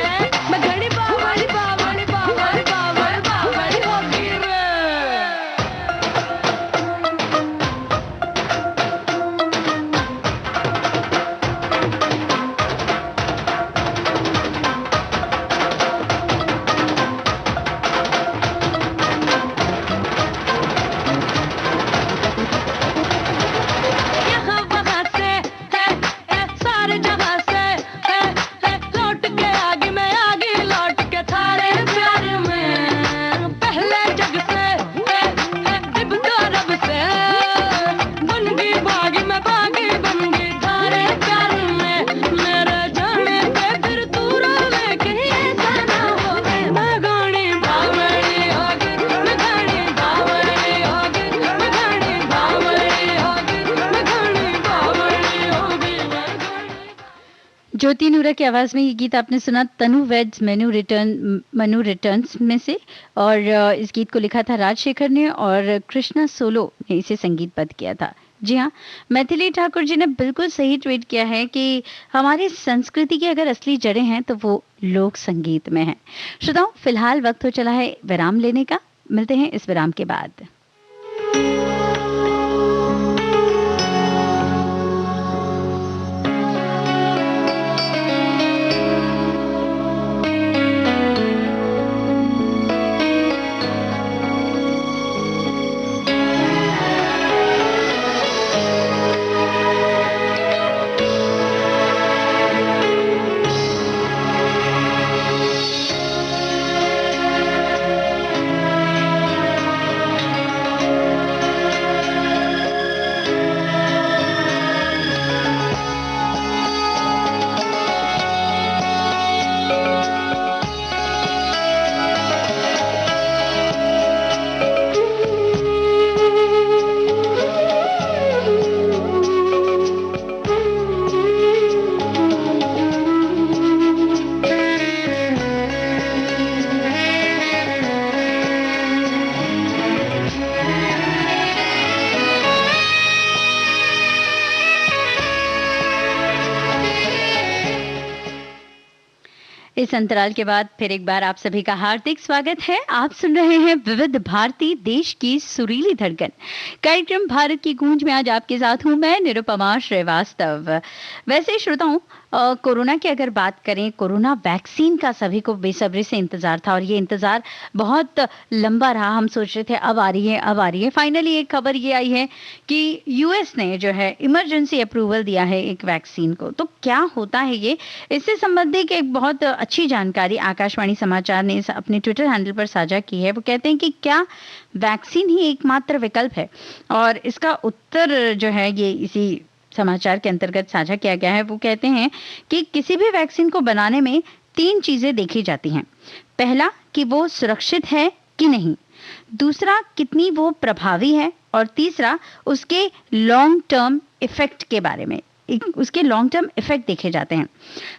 मैं घड़ी बावड़ी बावड़ी बावड़ी बावड़ी बावड़ी होगी रे। यहाँ वहाँ से है सारे जहाँ से है लौट के आगे मैं आगे लौट के थारे प्यार में। पहले जग से है दिब तो रब से बन गई बागी मैं बागी बन गई थारे प्यार में। मेरे जाने पे फिर तू रोवे कहीं ऐसा ना हो। मैं गाड़ी बावड़ी होगी, मैं गाड़ी बावड़ी होगी, मैं गाड़ी बावड़ी होगी, मैं गाड़ी बावड़ी होगी, मैं गाड़ी। ज्योति नूरा की आवाज में ये गीत आपने सुना तनु वेड्स मनु रिटर्न्स में से। और इस गीत को लिखा था राजशेखर ने और कृष्णा सोलो ने इसे संगीतबद्ध किया था। जी हाँ, मैथिली ठाकुर जी ने बिल्कुल सही ट्वीट किया है कि हमारी संस्कृति की अगर असली जड़ें हैं तो वो लोक संगीत में है। श्रोताओं, फिलहाल वक्त हो चला है विराम लेने का। मिलते हैं इस विराम के बाद। इस अंतराल के बाद फिर एक बार आप सभी का हार्दिक स्वागत है। आप सुन रहे हैं विविध भारती, देश की सुरीली धड़कन। कार्यक्रम भारत की गूंज में आज आपके साथ हूं मैं निरुपमा श्रीवास्तव। वैसे श्रोताओं, कोरोना की अगर बात करें, कोरोना वैक्सीन का सभी को बेसब्री से इंतजार था और ये इंतजार बहुत लंबा रहा। हम सोच रहे थे अब आ रही है, अब आ रही है। फाइनली एक खबर ये आई है कि यूएस ने जो है इमरजेंसी अप्रूवल दिया है एक वैक्सीन को। तो क्या होता है ये, इससे संबंधित एक बहुत अच्छी जानकारी आकाशवाणी समाचार ने अपने ट्विटर हैंडल पर साझा की है। वो कहते हैं कि क्या वैक्सीन ही एकमात्र विकल्प है, और इसका उत्तर जो है ये इसी समाचार के अंतर्गत साझा किया गया है। वो कहते हैं कि किसी भी वैक्सीन को बनाने में 3 चीजें देखी जाती हैं। पहला, कि वो सुरक्षित है कि नहीं। दूसरा, कितनी वो प्रभावी है। और तीसरा, उसके लॉन्ग टर्म इफेक्ट के बारे में, उसके लॉन्ग टर्म इफेक्ट देखे जाते हैं।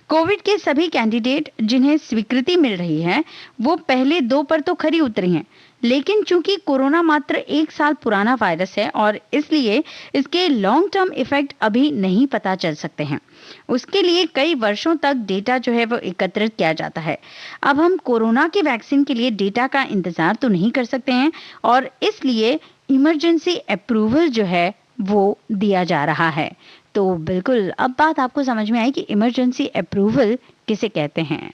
कोविड के सभी कैंडिडेट जिन्हें स्वीकृति मिल रही है वो पहले 2 पर तो खरी उतरी हैं, लेकिन चूंकि कोरोना मात्र 1 साल पुराना वायरस है और इसलिए इसके लॉन्ग टर्म इफेक्ट अभी नहीं पता चल सकते हैं। उसके लिए कई वर्षों तक डेटा जो है वो एकत्रित किया जाता है। अब हम कोरोना की वैक्सीन के लिए डेटा का इंतजार तो नहीं कर सकते हैं और इसलिए इमरजेंसी अप्रूवल जो है वो दिया जा रहा है। तो बिल्कुल अब बात आपको समझ में आई कि इमरजेंसी अप्रूवल किसे कहते हैं।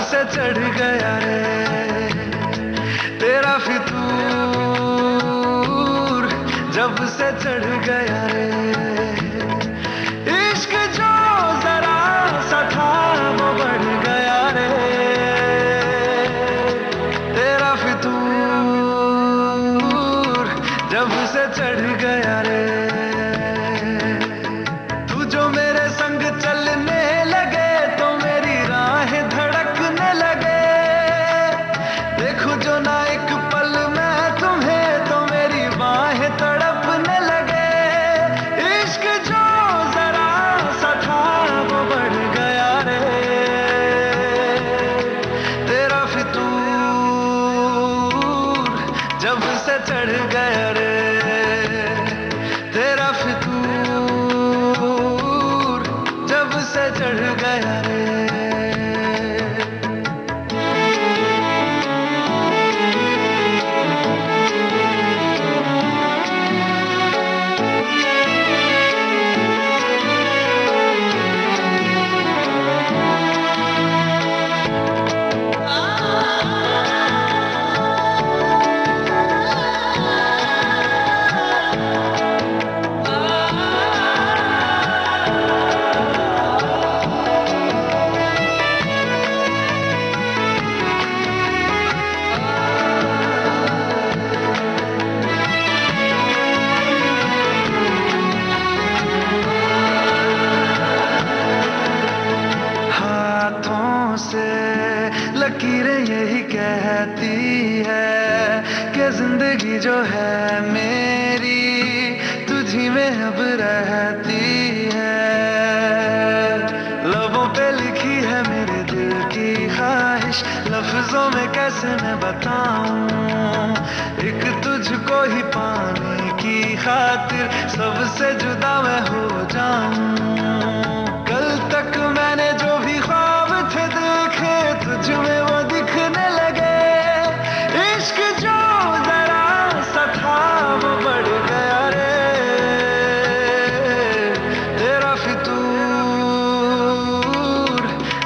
से चढ़ गया रे तेरा फितूर, जब से चढ़ गया रे इश्क जो जरा सा था वो बढ़ गया रे तेरा फितूर, जब से चढ़ गया रे। तू जो मेरे संग चलने लगे तो मेरी राहें धड़कने लगे, देखूं जो ना एक पल मैं तुम्हें तो मेरी बाहें तड़पने लगे। इश्क जो जरा सा था वो बढ़ गया रे तेरा फितूर, जब से चढ़ गया रे तेरा फितूर, जब से चढ़ गया रे। हाथों से लकीरें यही कहती है कि जिंदगी जो है मेरी तुझी में अब रहती है। लबों पे लिखी है मेरे दिल की ख्वाहिश, लफ्जों में कैसे मैं बताऊं, एक तुझको ही पाने की खातिर सबसे जुदा मैं हो जाऊं। कल तक मैंने जो भी ख्वाब थे देखे तुझ में वो दिखने लगे। इश्क जो जरा सा था वो बढ़ गया रे तेरा फितूर,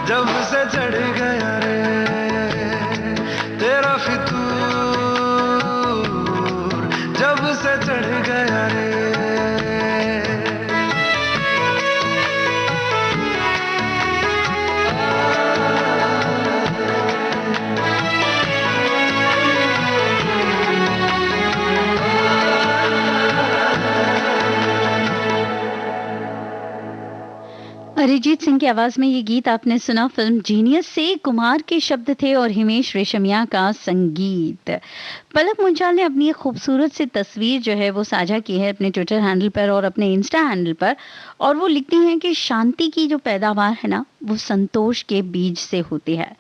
जब से चढ़ गया रे तेरा फितूर, जब से चढ़ गया रे। अरिजीत सिंह की आवाज में ये गीत आपने सुना फिल्म जीनियस से। कुमार के शब्द थे और हिमेश रेशमिया का संगीत। पलक मुंजाल ने अपनी एक खूबसूरत सी तस्वीर जो है वो साझा की है अपने ट्विटर हैंडल पर और अपने इंस्टा हैंडल पर, और वो लिखती हैं कि शांति की जो पैदावार है ना वो संतोष के बीज से होती है।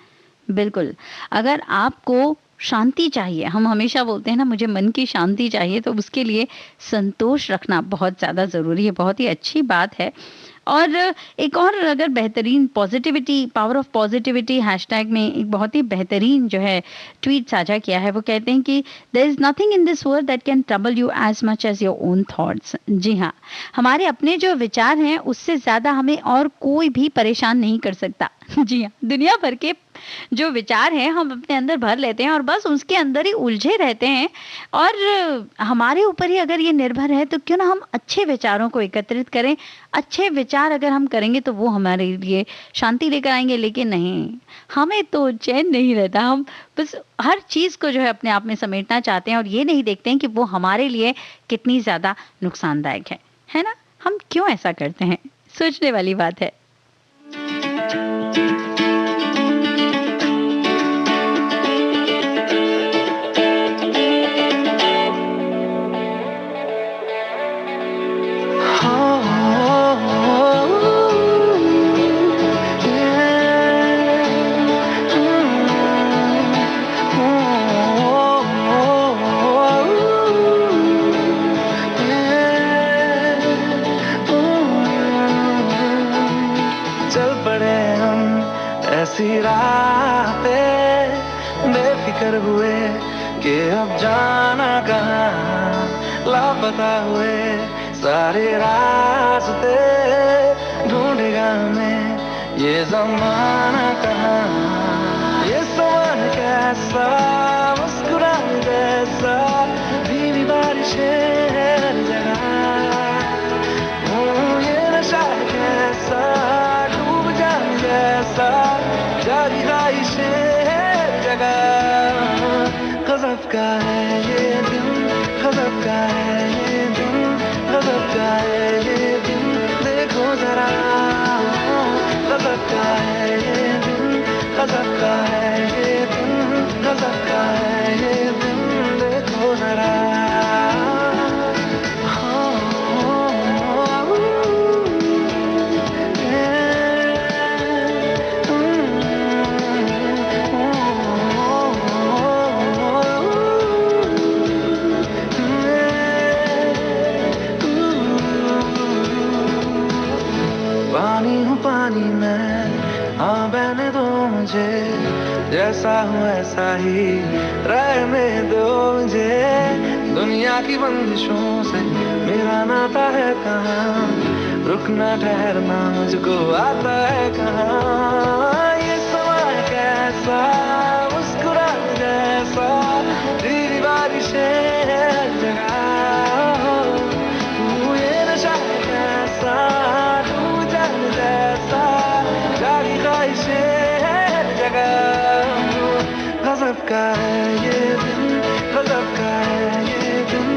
बिल्कुल, अगर आपको शांति चाहिए, हम हमेशा बोलते हैं ना मुझे मन की शांति चाहिए, तो उसके लिए संतोष रखना बहुत ज़्यादा ज़रूरी है। बहुत ही अच्छी बात है। और एक और अगर बेहतरीन positivity, power of positivity hashtag में एक बहुत ही बेहतरीन जो है ट्वीट साझा किया है। वो कहते हैं कि there is nothing in this world that can trouble you as much as your own thoughts. जी हाँ, हमारे अपने जो विचार हैं उससे ज़्यादा हमें और कोई भी परेशान नहीं कर सकता। जी हाँ, दुनिया भर के जो विचार हैं हम अपने अंदर भर लेते हैं और बस उसके अंदर ही उलझे रहते हैं। और हमारे ऊपर ही अगर ये निर्भर है तो क्यों ना हम अच्छे विचारों को एकत्रित करें। अच्छे विचार अगर हम करेंगे तो वो हमारे लिए शांति लेकर आएंगे। लेकिन नहीं, हमें तो चैन नहीं रहता। हम बस हर चीज़ को जो है अपने आप में समेटना चाहते हैं और ये नहीं देखते हैं कि वो हमारे लिए कितनी ज़्यादा नुकसानदायक है ना। हम क्यों ऐसा करते हैं, सोचने वाली बात है। ऐसी राह पे बेफिक्र हुए कि अब जाना कहाँ, लापता हुए सारे रास्ते ढूंढेगा हमें ये ज़माना कहाँ। का है ये दिन, गजब का है ये दिन, गजब का है ये दिन, देखो जरा। गजब का है ये दिन, गजब का है ये दिन, गजब का है ये दिन, देखो जरा। पानी हूँ पानी मैं, हाँ बहने दो मुझे, जैसा हूँ ऐसा ही रहने दो मुझे। दुनिया की बंदिशों से मेरा नाता है कहाँ, रुकना ठहरना मुझको आता है कहाँ। ये समय कैसा मुस्कुराने जैसा, तेरी बारिशें हर जगह, ये नशा कैसा जैसा, जारी ख्वाहिशें हर जगह। गजब का है ये दिन, गजब का है ये दिन,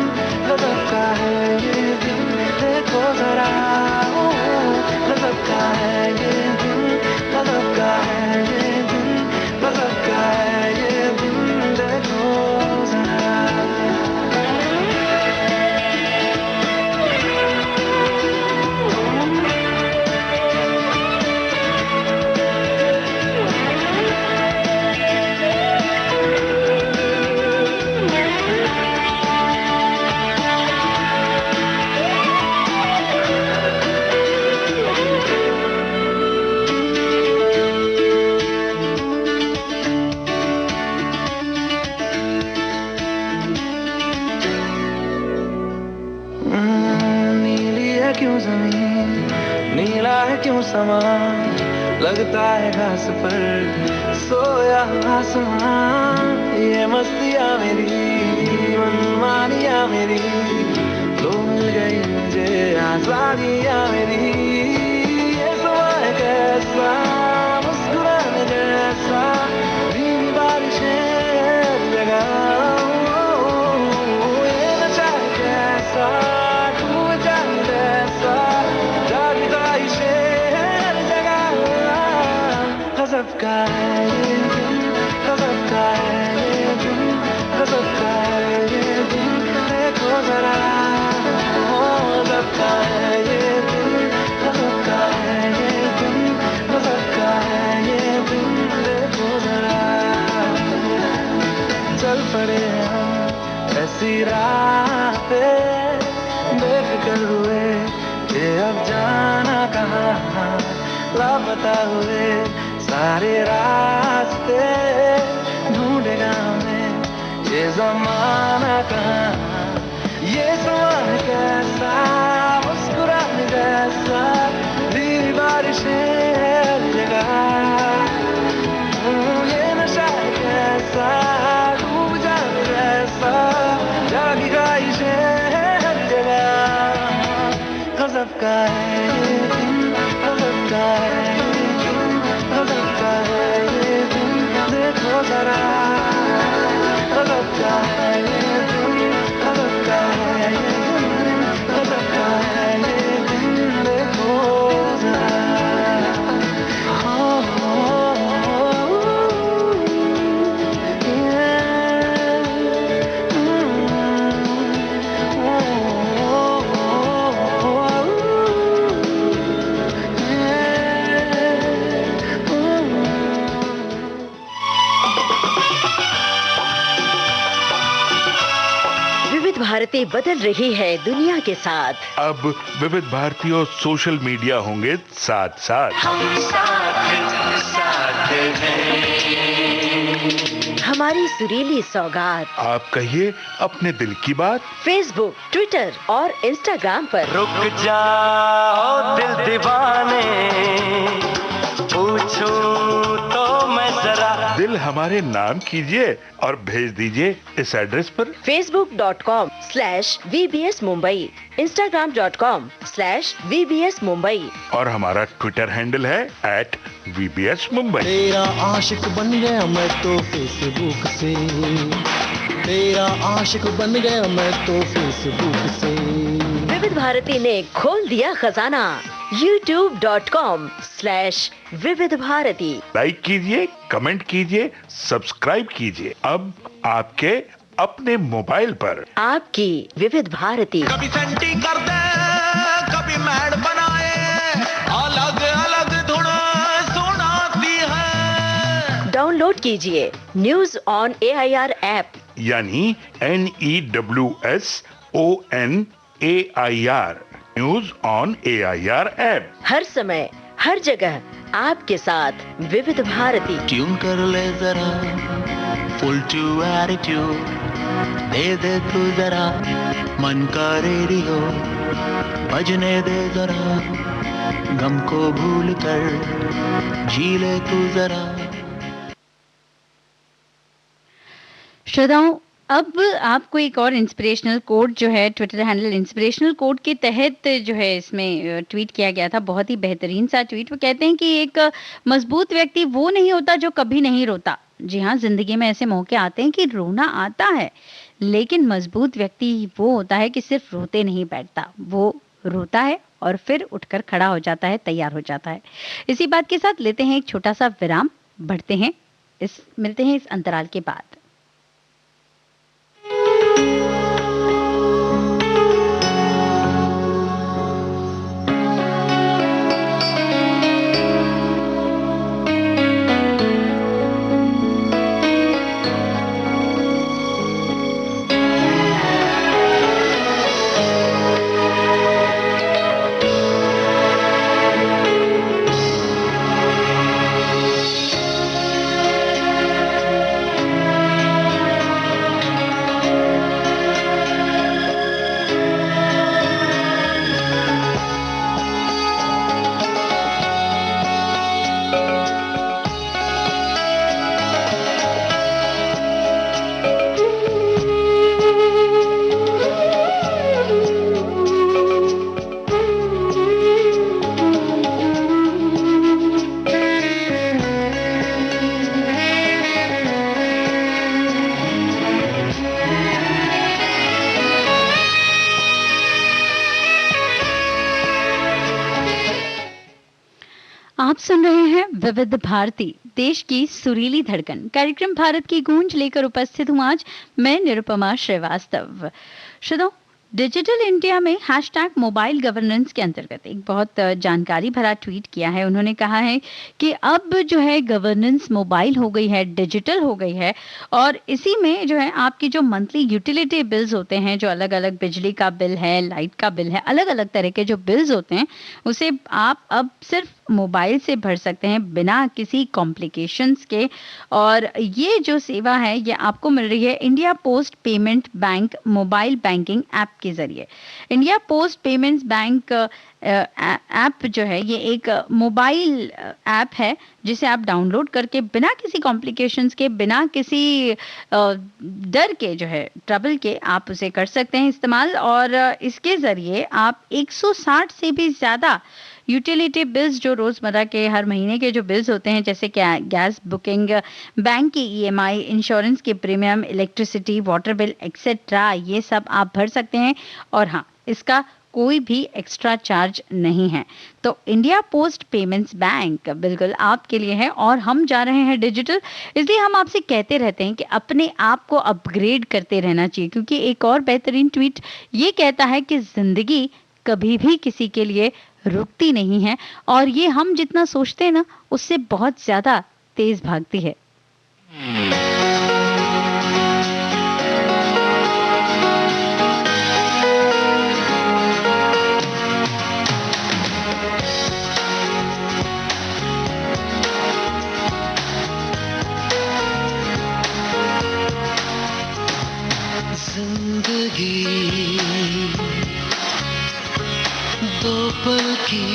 गजब का है ये दिन, देखो जरा। गजब का है ये दिन, गजब का है ये दिन, गजब का है ये दिन, देखो जरा। नीली है क्यों जमीन, नीला है क्यों समा, लगता है घास पर सोया आसमां। ये मस्तियाँ मेरी, मनमानियाँ मेरी, तो मिल गई मुझे आजादियाँ मेरी। ये समय कैसा मुस्कुराने जैसा, धीमी बारिशें हर जगह, ये नशा कैसा गजब का है ये दिन, गजब का है ये दिन, गजब का है ये दिन, देखो जरा। गजब का है ये दिन, गजब का है ये दिन, गजब का है ये दिन, देखो जरा। चल पड़े हम ऐसी राह पे, बेफिक्र हुए ये अब जाना कहाँ, लापता हुए सारे रास्ते, ढूंढेगा हमें ये ज़माना कहाँ। ये समय कैसा मुस्कुराने जैसा, धीमी बारिशें हर जगह, ये नशा कैसा डूब जाने जैसा, जागी ख्वाहिशें हर जगह। गजब का है ये दिन, गजब का है जरा। गजब का है ये दिन, गजब का है ये दिन, गजब का है ये दिन, देखो जरा। भारती बदल रही है दुनिया के साथ। अब विविध भारती और सोशल मीडिया होंगे साथ साथ। हम साथ हैं। हमारी सुरीली सौगात आप कहिए अपने दिल की बात। फेसबुक, ट्विटर और इंस्टाग्राम पर। रुक जाओ दिल दीवाने, पूछूं तो मैं जरा। दिल हमारे नाम कीजिए और भेज दीजिए इस एड्रेस पर। facebook.com/VBS Mumbai, Instagram.com/VBS Mumbai और हमारा ट्विटर हैंडल है @VBS Mumbai। तेरा आशिक बन गया मैं तो फेसबुक से। तेरा आशिक बन गया मैं तो फेसबुक से। विविध भारती ने खोल दिया खजाना youtube.com/विविध भारती। लाइक कीजिए, कमेंट कीजिए, सब्सक्राइब कीजिए। अब आपके अपने मोबाइल पर आपकी विविध भारती। कभी सेंटी कर दे, कभी मैड बनाए, अलग अलग धुन सुनाती है। डाउनलोड कीजिए न्यूज ऑन AIR ऐप, यानी NEWSONAIR, news on AIR app. हर समय हर जगह आपके साथ विविध भारती। ट्यून कर ले जरा फुल टू एटीट्यूड, दे दे तू जरा मन का रेडियो, बजने दे जरा गम को भूल कर, जी ले तू जरा। श्रोताओं, अब आपको एक और इंस्पिरेशनल कोड जो है ट्विटर हैंडल इंस्पिरेशनल कोड के तहत जो है इसमें ट्वीट किया गया था। बहुत ही बेहतरीन सा ट्वीट। वो कहते हैं कि एक मजबूत व्यक्ति वो नहीं होता जो कभी नहीं रोता। जी हाँ, जिंदगी में ऐसे मौके आते हैं कि रोना आता है, लेकिन मजबूत व्यक्ति वो होता है कि सिर्फ रोते नहीं बैठता, वो रोता है और फिर उठकर खड़ा हो जाता है, तैयार हो जाता है। इसी बात के साथ लेते हैं एक छोटा सा विराम, बढ़ते हैं मिलते हैं इस अंतराल के बाद। आप सुन रहे हैं विविध भारती, देश की सुरीली धड़कन। कार्यक्रम भारत की गूंज लेकर उपस्थित हूं आज मैं निरुपमा श्रीवास्तव। श्रोताओ, डिजिटल इंडिया में हैशटैग मोबाइल गवर्नेंस के अंतर्गत एक बहुत जानकारी भरा ट्वीट किया है। उन्होंने कहा है कि अब जो है गवर्नेंस मोबाइल हो गई है, डिजिटल हो गई है, और इसी में जो है आपकी जो मंथली यूटिलिटी बिल्स होते हैं, जो अलग अलग बिजली का बिल है, लाइट का बिल है, अलग अलग तरह के जो बिल्स होते हैं, उसे आप अब सिर्फ मोबाइल से भर सकते हैं बिना किसी कॉम्प्लिकेशंस के। और ये जो सेवा है ये आपको मिल रही है India post payment bank mobile banking app के जरिए। India post payments bank app जो है ये एक मोबाइल ऐप है जिसे आप डाउनलोड करके बिना किसी कॉम्प्लिकेशंस के, बिना किसी डर के, जो है ट्रबल के, आप उसे कर सकते हैं इस्तेमाल। और इसके जरिए आप 160 से भी ज्यादा यूटिलिटी बिल्स, जो रोजमर्रा के हर महीने के जो बिल्स होते हैं, जैसे कि गैस बुकिंग, बैंक की EMI, इंश्योरेंस के premium, electricity, water bill etcetera, ये सब आप भर सकते हैं। और हाँ, इसका कोई भी एक्स्ट्रा चार्ज नहीं है। तो इंडिया पोस्ट पेमेंट्स बैंक बिल्कुल आपके लिए है। और हम जा रहे हैं डिजिटल, इसलिए हम आपसे कहते रहते हैं कि अपने आप को अपग्रेड करते रहना चाहिए, क्योंकि एक और बेहतरीन ट्वीट ये कहता है कि जिंदगी कभी भी किसी के लिए रुकती नहीं है, और ये हम जितना सोचते हैं ना, उससे बहुत ज्यादा तेज भागती है। जिंदगी दो पल की,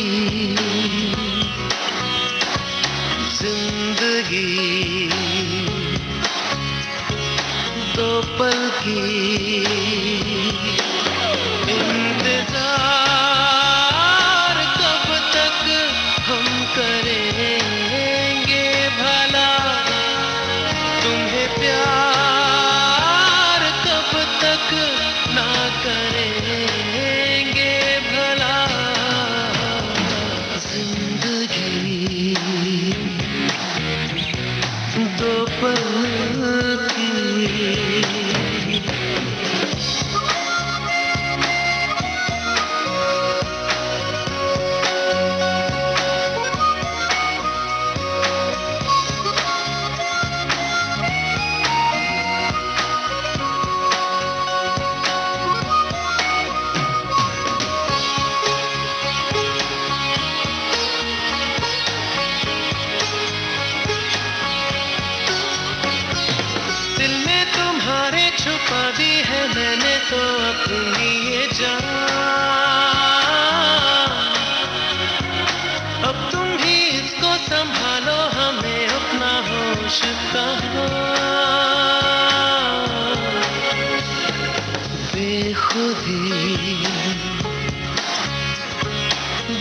जिंदगी दो पल की, इंतजार कब तक हम करेंगे भला, तुम्हें प्यार छुपा दी है मैंने तो अपनी ये जान, अब तुम ही इसको संभालो, हमें अपना होश कहाँ। बेखुदी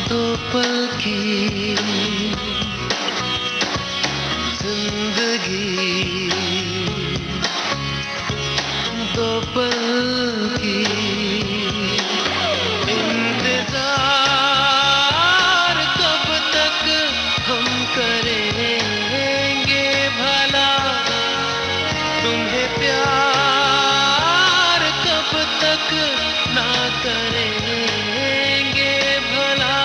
दो पल की जिंदगी, दो पल की इंतजार कब तक हम करेंगे भला, तुम्हें प्यार कब तक ना करेंगे भला।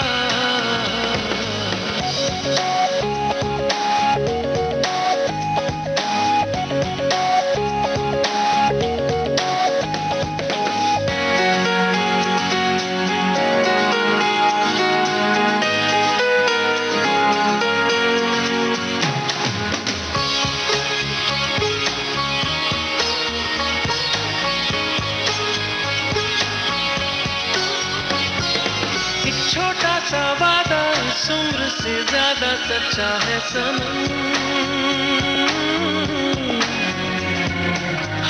एक छोटा सा वादा इस उम्र से ज्यादा सच्चा है सनम,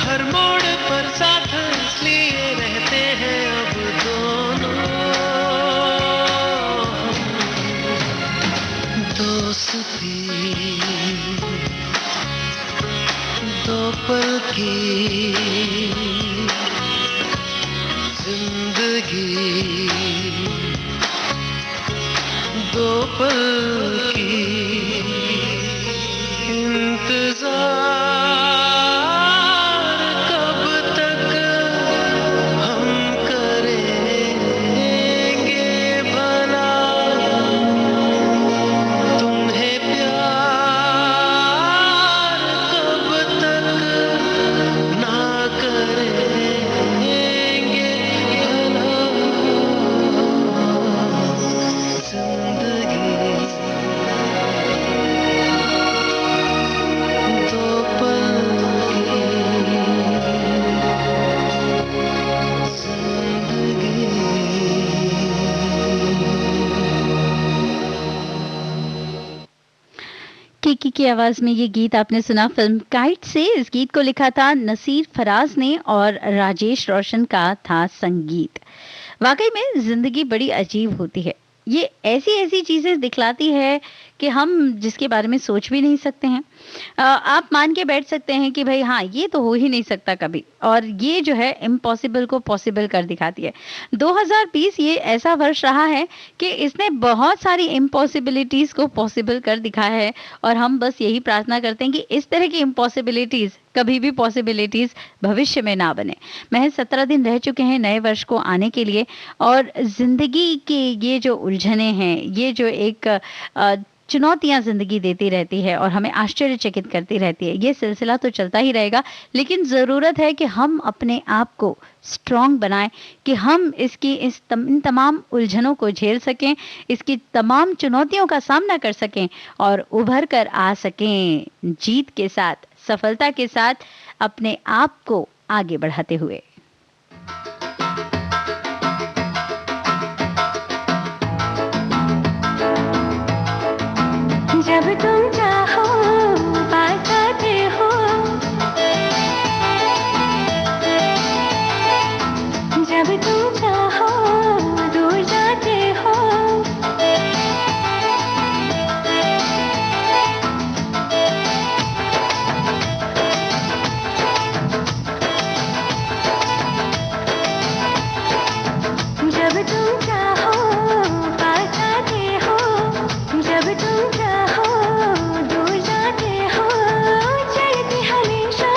हर मोड़ पर साथ इसलिए रहते हैं अब दोनों, दोस्ती दो पल की जिंदगी, दो पल की इंतजार कब तक हम करेंगे भला, तुम्हें प्यार कब तक ना करेंगे भला। जिंदगी दो पल की किकी की आवाज में ये गीत आपने सुना फिल्म काइट से। इस गीत को लिखा था नसीर फराज ने और राजेश रोशन का था संगीत। वाकई में जिंदगी बड़ी अजीब होती है, ये ऐसी ऐसी चीजें दिखलाती है कि हम जिसके बारे में सोच भी नहीं सकते हैं। आप मान के बैठ सकते हैं कि भाई हाँ ये तो हो ही नहीं सकता कभी, और ये जो है इम्पॉसिबल को पॉसिबल कर दिखाती है। 2020 ये ऐसा वर्ष रहा है कि इसने बहुत सारी इम्पॉसिबिलिटीज को पॉसिबल कर दिखाया है, और हम बस यही प्रार्थना करते हैं कि इस तरह की इम्पॉसिबिलिटीज कभी भी पॉसिबिलिटीज भविष्य में ना बने। महज 17 दिन रह चुके हैं नए वर्ष को आने के लिए, और जिंदगी के ये जो उलझने हैं, ये जो एक चुनौतियां जिंदगी देती रहती है और हमें आश्चर्यचकित करती रहती है, ये सिलसिला तो चलता ही रहेगा। लेकिन ज़रूरत है कि हम अपने आप को स्ट्रॉन्ग बनाएं, कि हम इन तमाम उलझनों को झेल सकें, इसकी तमाम चुनौतियों का सामना कर सकें और उभर कर आ सकें जीत के साथ, सफलता के साथ, अपने आप को आगे बढ़ाते हुए। जब तुम चाहो पास आते हो, जब तुम चाहो दूर जाते हो, जब तुम चाहो पास आते हो, जब तुम चाहो दूर जाते हो, चलती हमेशा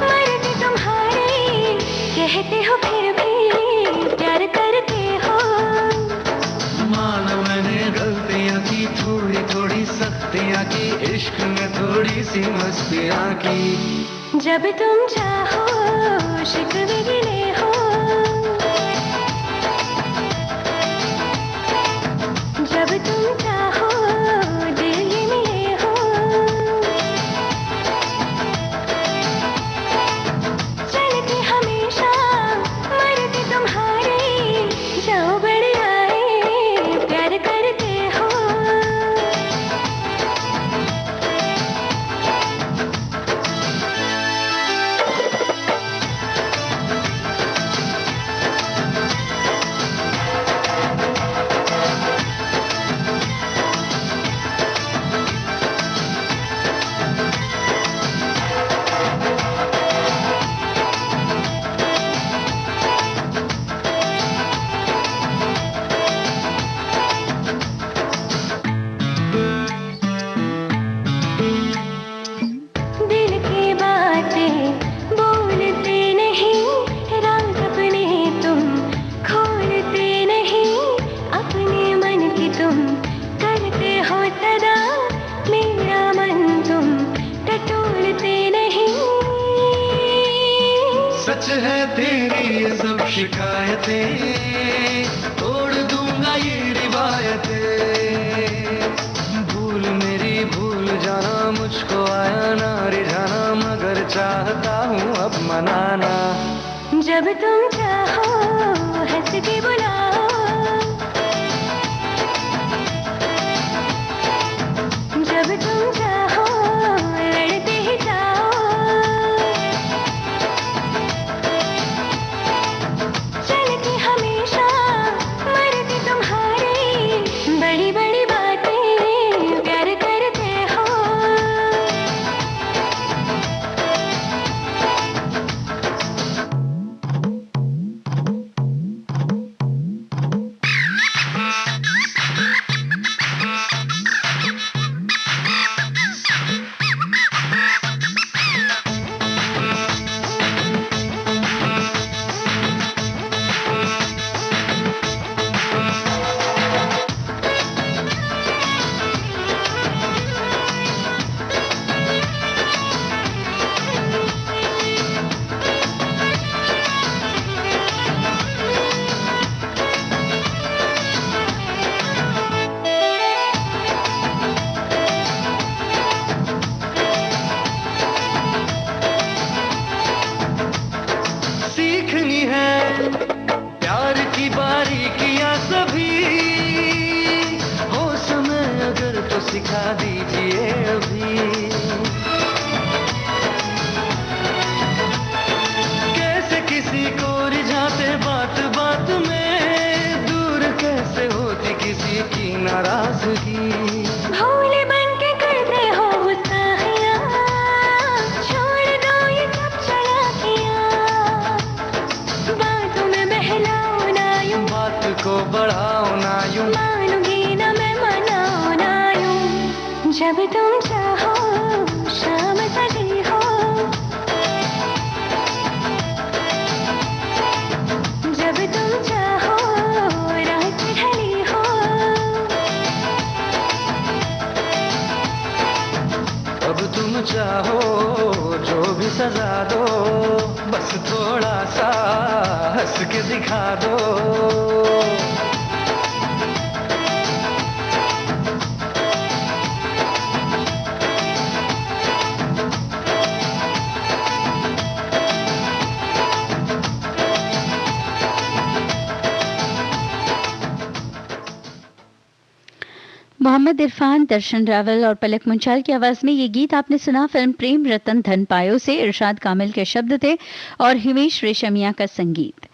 मर्जी तुम्हारी, कहते हो फिर भी प्यार करते हो। मान मैंने गलतियां की, थोड़ी थोड़ी सख्तियां की, इश्क में थोड़ी सी मस्तियां की। जब तुम चाहो शिकवे गिले हो, जब तुम चाहो दिल ये मिले हो, चल है तेरी ये सब शिकायतें, तोड़ दूंगा ये रिवायतें। भूल मेरी भूल जाना, मुझको आया ना रिझाना, मगर चाहता हूँ अब मनाना। जब तुम चाहो हंस के बुलाओ, जब तुम चाहो लड़ते ही जाओ, चलती हमेशा मरती तुम्हारी बड़ी बड़ी बातें प्यार करते हो। सीखनी है प्यार की बारीकियां सभी, हो समय अगर तो सिखा दीजिए अभी। कैसे किसी को रिझाते बात बात में, दूर कैसे होती किसी की नाराजगी। भोले बन के करते हो गुस्ताखियां, छोड़ दो ये सब चालाकियां, बातों में बहलाओ ना यूं, बात को बढ़ाओ ना यूं, मानूंगी ना मैं मनाओ ना यूं। जब तुम चाहो शाम सजी हो, जब तुम चाहो रात ढली हो, अब तुम चाहो जो भी सजा दो, बस थोड़ा सा हंस के दिखा दो। मोहम्मद इरफान, दर्शन रावल और पलक मुंचाल की आवाज में ये गीत आपने सुना फिल्म प्रेम रतन धन पायो से। इरशाद कामिल के शब्द थे और हिमेश रेशमिया का संगीत।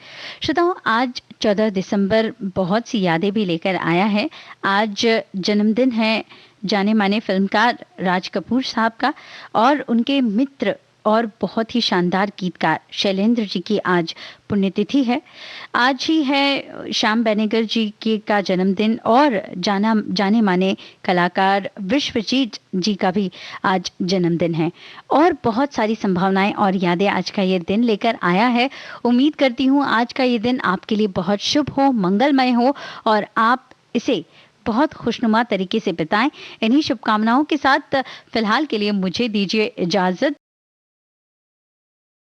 श्रोताओं, आज 14 दिसंबर बहुत सी यादें भी लेकर आया है। आज जन्मदिन है जाने माने फिल्मकार राज कपूर साहब का और उनके मित्र और बहुत ही शानदार गीतकार शैलेंद्र जी की आज पुण्यतिथि है। आज ही है श्याम बेनेगल जी के का जन्मदिन और जाने माने कलाकार विश्वजीत जी का भी आज जन्मदिन है और बहुत सारी संभावनाएं और यादें आज का ये दिन लेकर आया है। उम्मीद करती हूँ आज का ये दिन आपके लिए बहुत शुभ हो, मंगलमय हो और आप इसे बहुत खुशनुमा तरीके से बिताएं। इन्हीं शुभकामनाओं के साथ फिलहाल के लिए मुझे दीजिए इजाजत।